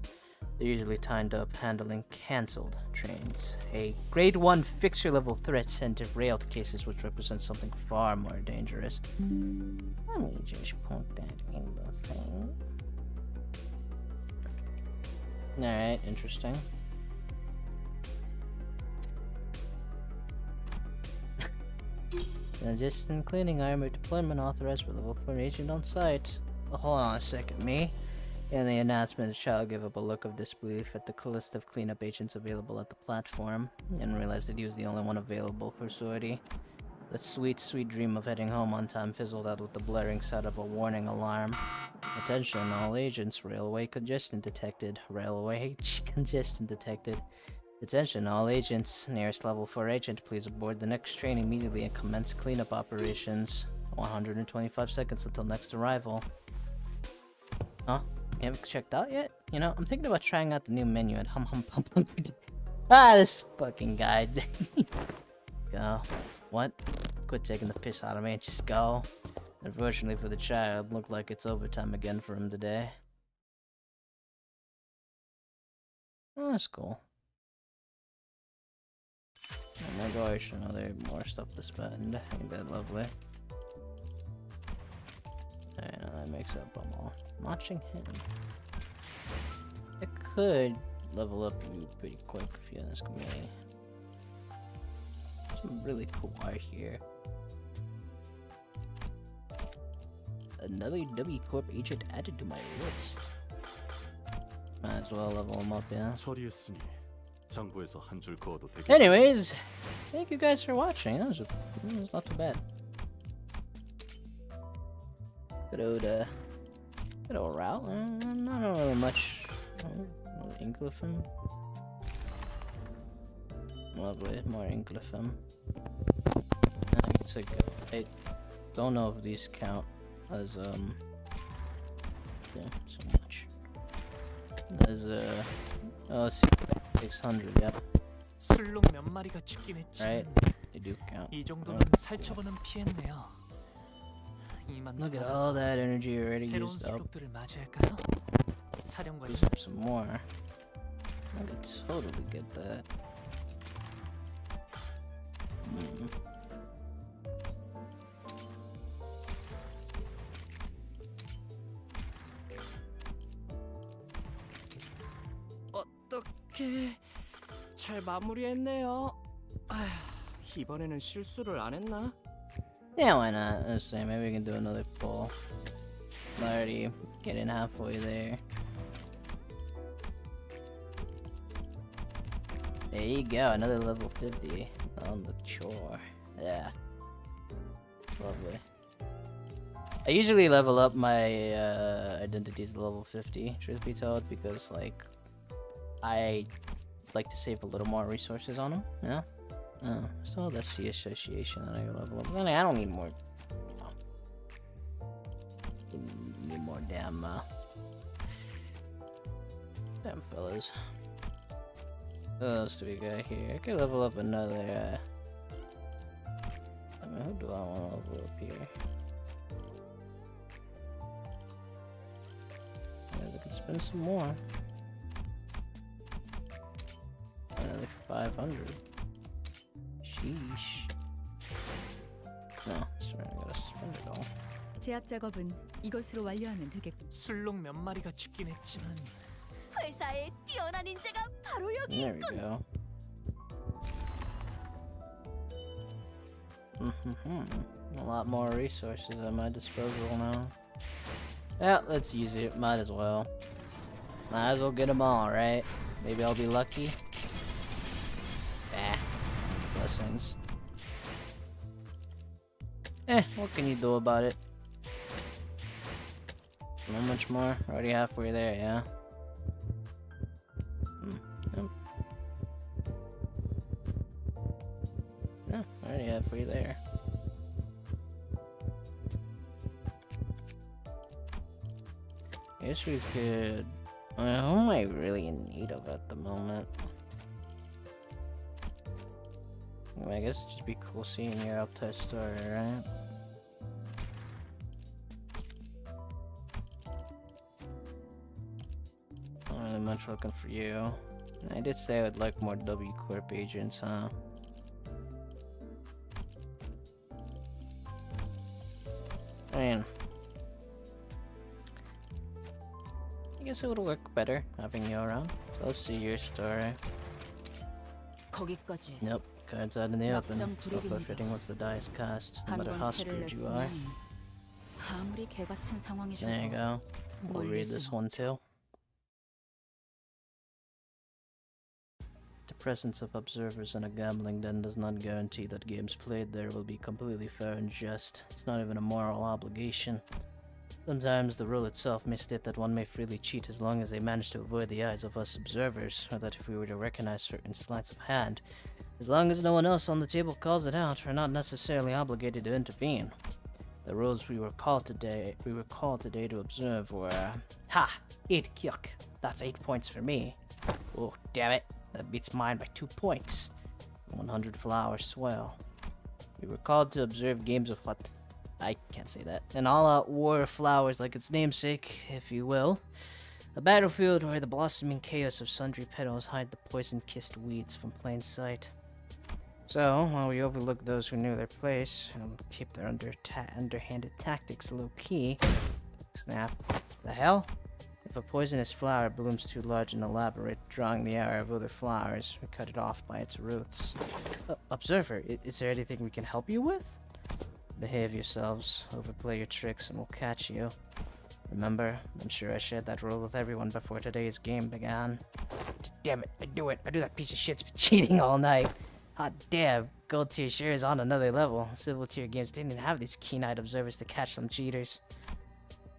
They're usually tied up handling cancelled trains. A grade 1 fixer level threat sent to railed cases which represent something far more dangerous. Let me just put that in the thing. Alright, interesting. Congestion cleaning armor deployment authorized for level 4 agent on site. Oh, hold on a second, me? In the announcement, Shao gave up a look of disbelief at the list of cleanup agents available at the platform, and realized that he was the only one available for sortie. The sweet, sweet dream of heading home on time fizzled out with the blaring sound of a warning alarm. Attention, all agents, railway congestion detected. Railway congestion detected. Attention, all agents. Nearest level 4 agent, please aboard the next train immediately and commence cleanup operations. 125 seconds until next arrival. Huh? You haven't checked out yet? You know, I'm thinking about trying out the new menu at Hum Hum Pum Pum. This fucking guy. Go. What? Quit taking the piss out of me and just go. Unfortunately for the child, looked like it's overtime again for him today. Oh, that's cool. Oh my gosh, another more stuff to spend. Ain't that lovely? Alright, now that makes up them all. Watching him. It could level up you pretty quick if you ask me. Some really cool art here. Another W Corp agent added to my list. Might as well level him up, yeah. 처리했으니 장부에서 한 줄 그어도 되겠. Anyways, thank you guys for watching. That was not too bad. Good old route. Not really much. Inglyphim. Lovely, more Inglyphim. I don't know if these count as yeah, so much. As oh, 600. Yep. 술록 몇 마리가 죽긴 했지만 Right. They do count. 이 정도는 살처분은 피했네요. 이만 Look at all that energy already 새로운 used up. 술록들을 맞이할까요? 사령관님. Use up some more. I could totally get that. 어떻게 잘 마무리했네요. 아휴, 이번에는 실수를 안 했나? Yeah, why not? Let's see, maybe we can do another pull. I'm already getting halfway there. There you go, another level 50 on the chore. Yeah. Lovely. I usually level up my identities to level 50, truth be told, because like I like to save a little more resources on them, yeah? So that's the association that I level up. I don't need more. Need more damn fellas. What else do we got here? I could level up another. I mean, who do I want to level up here? I could spend some more. Another 500. Sheesh. No, sorry, I gotta spend it all. 제압 작업은 이것으로 완료하면 되겠군. 술록 몇 마리가 죽긴 했지만 회사에 뛰어난 인재가 바로 여기 There we go. A lot more resources at my disposal now. Yeah, let's use it. Might as well. Might as well get them all, right? Maybe I'll be lucky. Blessings. What can you do about it? Not much more. Already halfway there, yeah? Yep. Yeah, already halfway there. I guess we could... who am I really in need of at the moment? I guess it'd just be cool seeing your uptime story, right? Not really much looking for you. I did say I would like more W Corp agents, huh? I mean, I guess it would work better having you around. So let's see your story. 거기까지. Nope, cards out in the open. 낙점 Self-befitting what's the dice cast, no matter how 한번 패를 screwed you are. 냈으면 아무리 개 같은 상황이셔도 There you go. We'll read this one too. The presence of observers in a gambling den does not guarantee that games played there will be completely fair and just. It's not even a moral obligation. Sometimes the rule itself may state that one may freely cheat as long as they manage to avoid the eyes of us observers, or that if we were to recognize certain sleights of hand, as long as no one else on the table calls it out, we're not necessarily obligated to intervene. The rules we were called today to observe were 8 kyuk. That's 8 points for me. Oh, damn it. That beats mine by 2 points. 100 flowers swell. We were called to observe games of what? I can't say that. An all-out war of flowers like its namesake, if you will. A battlefield where the blossoming chaos of sundry petals hide the poison-kissed weeds from plain sight. So, while we overlook those who knew their place, and keep their underhanded tactics low-key... Snap. The hell? If a poisonous flower blooms too large and elaborate, drawing the ire of other flowers, we cut it off by its roots. Observer, is there anything we can help you with? Behave yourselves, overplay your tricks, and we'll catch you. Remember, I'm sure I shared that rule with everyone before today's game began. Damn it, I do that piece of shit's been cheating all night. Hot damn, gold tier sure is on another level. Silver tier games didn't even have these keen-eyed observers to catch some cheaters.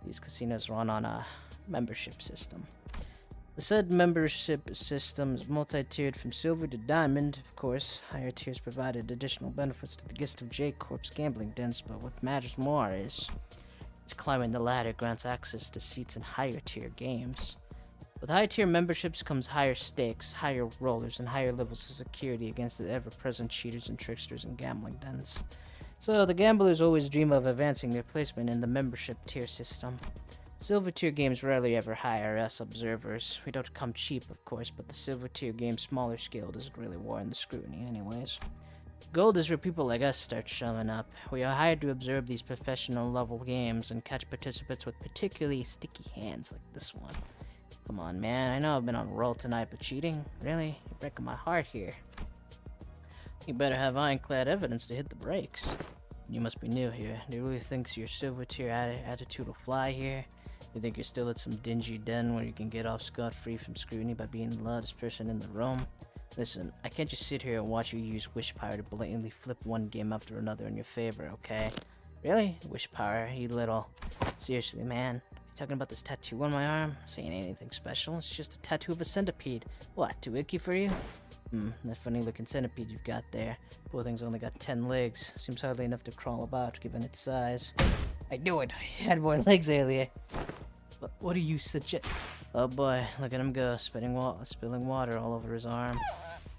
These casinos run on a membership system. The said membership system is multi-tiered from silver to diamond. Of course, higher tiers provided additional benefits to the guest of J Corp's gambling dens, but what matters more is climbing the ladder grants access to seats in higher tier games. With high tier memberships comes higher stakes, higher rollers, and higher levels of security against the ever-present cheaters and tricksters in gambling dens. So the gamblers always dream of advancing their placement in the membership tier system. Silver tier games rarely ever hire us observers. We don't come cheap, of course, but the silver tier game's smaller scale doesn't really warrant the scrutiny anyways. Gold is where people like us start showing up. We are hired to observe these professional level games and catch participants with particularly sticky hands like this one. Come on, man, I know I've been on a roll tonight, but cheating? Really? You're breaking my heart here. You better have ironclad evidence to hit the brakes. You must be new here. Do you really think your silver tier attitude will fly here? You think you're still at some dingy den where you can get off scot-free from scrutiny by being the loudest person in the room? Listen, I can't just sit here and watch you use wish power to blatantly flip one game after another in your favor, okay? Really? Wish power, you little... Seriously, man. You talking about this tattoo on my arm? This ain't anything special. It's just a tattoo of a centipede. What, too icky for you? That funny looking centipede you've got there. Poor thing's only got 10 legs. Seems hardly enough to crawl about, given its size. I knew it! I had more legs earlier. But what do you suggest? Oh boy, look at him go, spilling water all over his arm.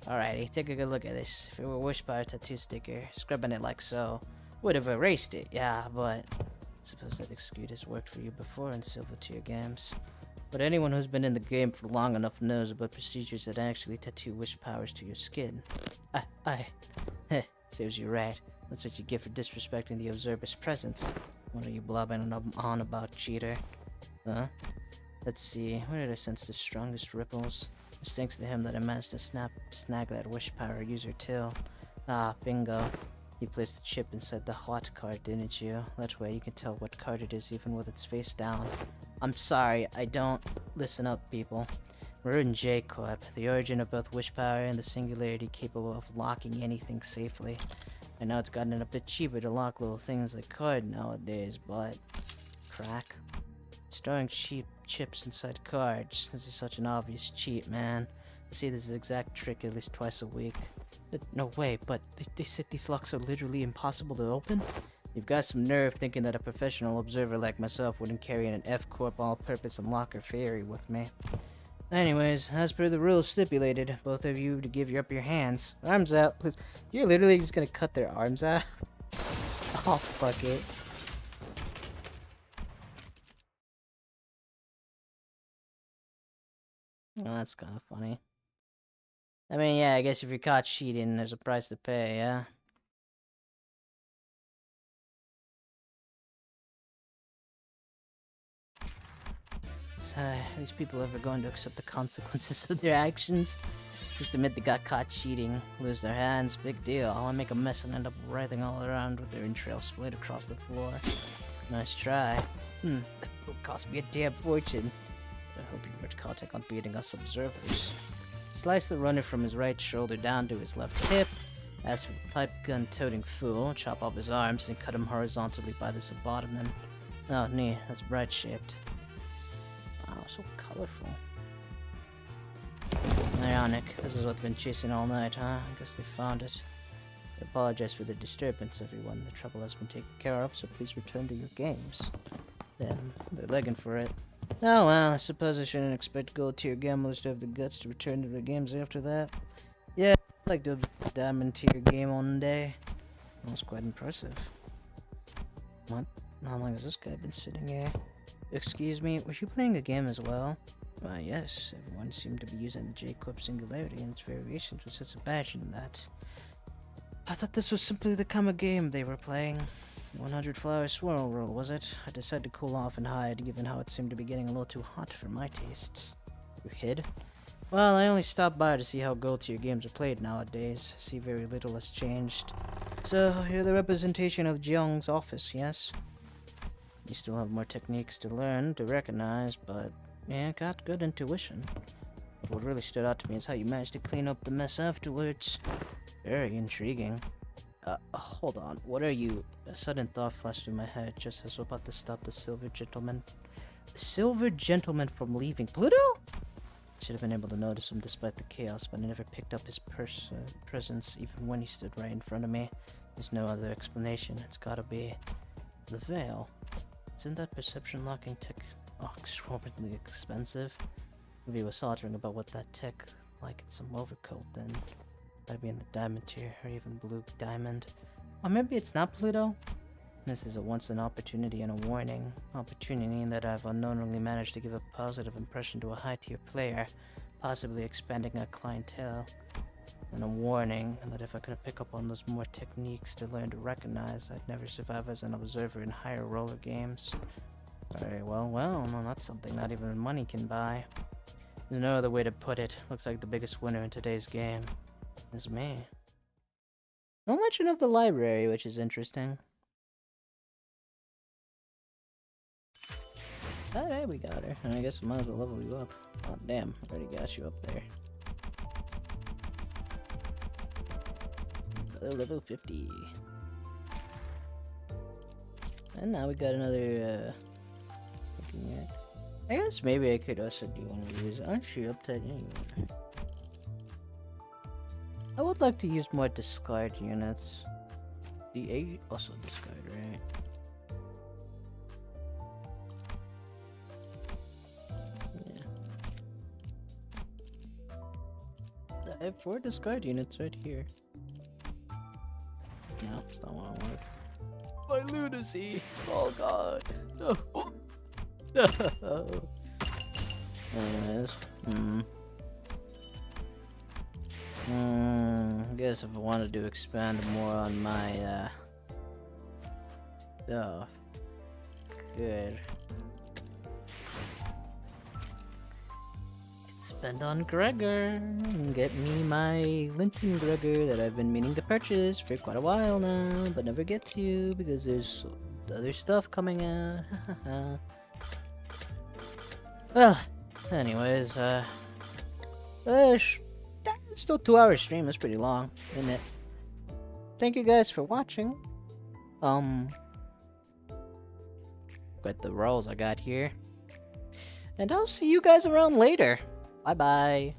Alrighty, take a good look at this. If it were a wish power tattoo sticker, scrubbing it like so, would have erased it, yeah, but... Suppose that excuse has worked for you before in silver tier games. But anyone who's been in the game for long enough knows about procedures that actually tattoo wish powers to your skin. Serves you right. That's what you get for disrespecting the observer's presence. What are you blabbing on about, cheater? Huh? Let's see, where did I sense the strongest ripples? It's thanks to him that I managed to snag that wish power user till. Ah, bingo. You placed a chip inside the hot card, didn't you? That way you can tell what card it is even with its face down. I'm sorry, I don't... Listen up, people. We're in J-Corp, the origin of both wish power and the singularity capable of locking anything safely. I know it's gotten a bit cheaper to lock little things like card nowadays, but... Crack. Storing cheap chips inside cards. This is such an obvious cheat, man. I see this exact trick at least twice a week. No way, but they said these locks are literally impossible to open? You've got some nerve thinking that a professional observer like myself wouldn't carry an F-Corp all-purpose unlocker theory with me. Anyways, as per the rules stipulated, both of you to give up your hands. Arms out, please. You're literally just gonna cut their arms out? Oh, fuck it. Oh, that's kind of funny. I mean, yeah, I guess if you're caught cheating, there's a price to pay, yeah? These people ever going to accept the consequences of their actions? Just admit they got caught cheating, lose their hands, big deal. I'll make a mess and end up writhing all around with their entrails splayed across the floor. Nice try. That will cost me a damn fortune. I hope you weren't caught on beating us observers. Slice the runner from his right shoulder down to his left hip. As for the pipe gun-toting fool, chop off his arms and cut him horizontally by the subabdomen. Oh, neat. That's bright-shaped. Wow, so colorful. Ionic. This is what they've been chasing all night, huh? I guess they found it. I apologize for the disturbance, everyone. The trouble has been taken care of, so please return to your games. Then, they're begging for it. Oh well, I suppose I shouldn't expect gold-tier gamblers to have the guts to return to their games after that. Yeah, I'd like to have a diamond-tier game one day. That was quite impressive. What? How long has this guy been sitting here? Excuse me, were you playing a game as well? Why, yes. Everyone seemed to be using the J-Corp singularity and its variations with such a passion in that. I thought this was simply the kind of game they were playing. 100 flower swirl roll, was it? I decided to cool off and hide, given how it seemed to be getting a little too hot for my tastes. You hid? Well, I only stopped by to see how gold-tier games are played nowadays. See very little has changed. So, you're the representation of Jiang's office, yes? You still have more techniques to learn, to recognize, but yeah, got good intuition. What really stood out to me is how you managed to clean up the mess afterwards. Very intriguing. Hold on, what are you? A sudden thought flashed through my head just as I was about to stop the silver gentleman. The silver gentleman from leaving Pluto? I should have been able to notice him despite the chaos, but I never picked up his presence even when he stood right in front of me. There's no other explanation. It's gotta be the veil. Isn't that perception locking tech exorbitantly expensive? If he was sauntering about what that tech like in some overcoat, then gotta be in the diamond tier or even blue diamond. Or maybe it's not Pluto? This is a once an opportunity and a warning. Opportunity in that I've unknowingly managed to give a positive impression to a high tier player, possibly expanding our clientele. And a warning that if I couldn't pick up on those more techniques to learn to recognize, I'd never survive as an observer in higher roller games. Very well, no, that's something not even money can buy. There's no other way to put it. Looks like the biggest winner in today's game is me. No mention of the library, which is interesting. Alright, we got her. And I guess I might as well level you up. Oh, damn. I already got you up there. Level 50. And now we got another, I guess maybe I could also do one of these. Aren't you up to it anyway? I would like to use more discard units. The 8 also discard, right? Yeah. I have 4 discard units right here. No, it's not what I want. My lunacy! Oh god. No. Anyways. I guess if I wanted to expand more on my stuff. Good. Spend on Gregor and get me my Linton Gregor that I've been meaning to purchase for quite a while now, but never get to because there's other stuff coming out. Well, anyways, it's still 2-hour stream. That's pretty long, isn't it? Thank you guys for watching. Got the rolls I got here, and I'll see you guys around later. Bye bye.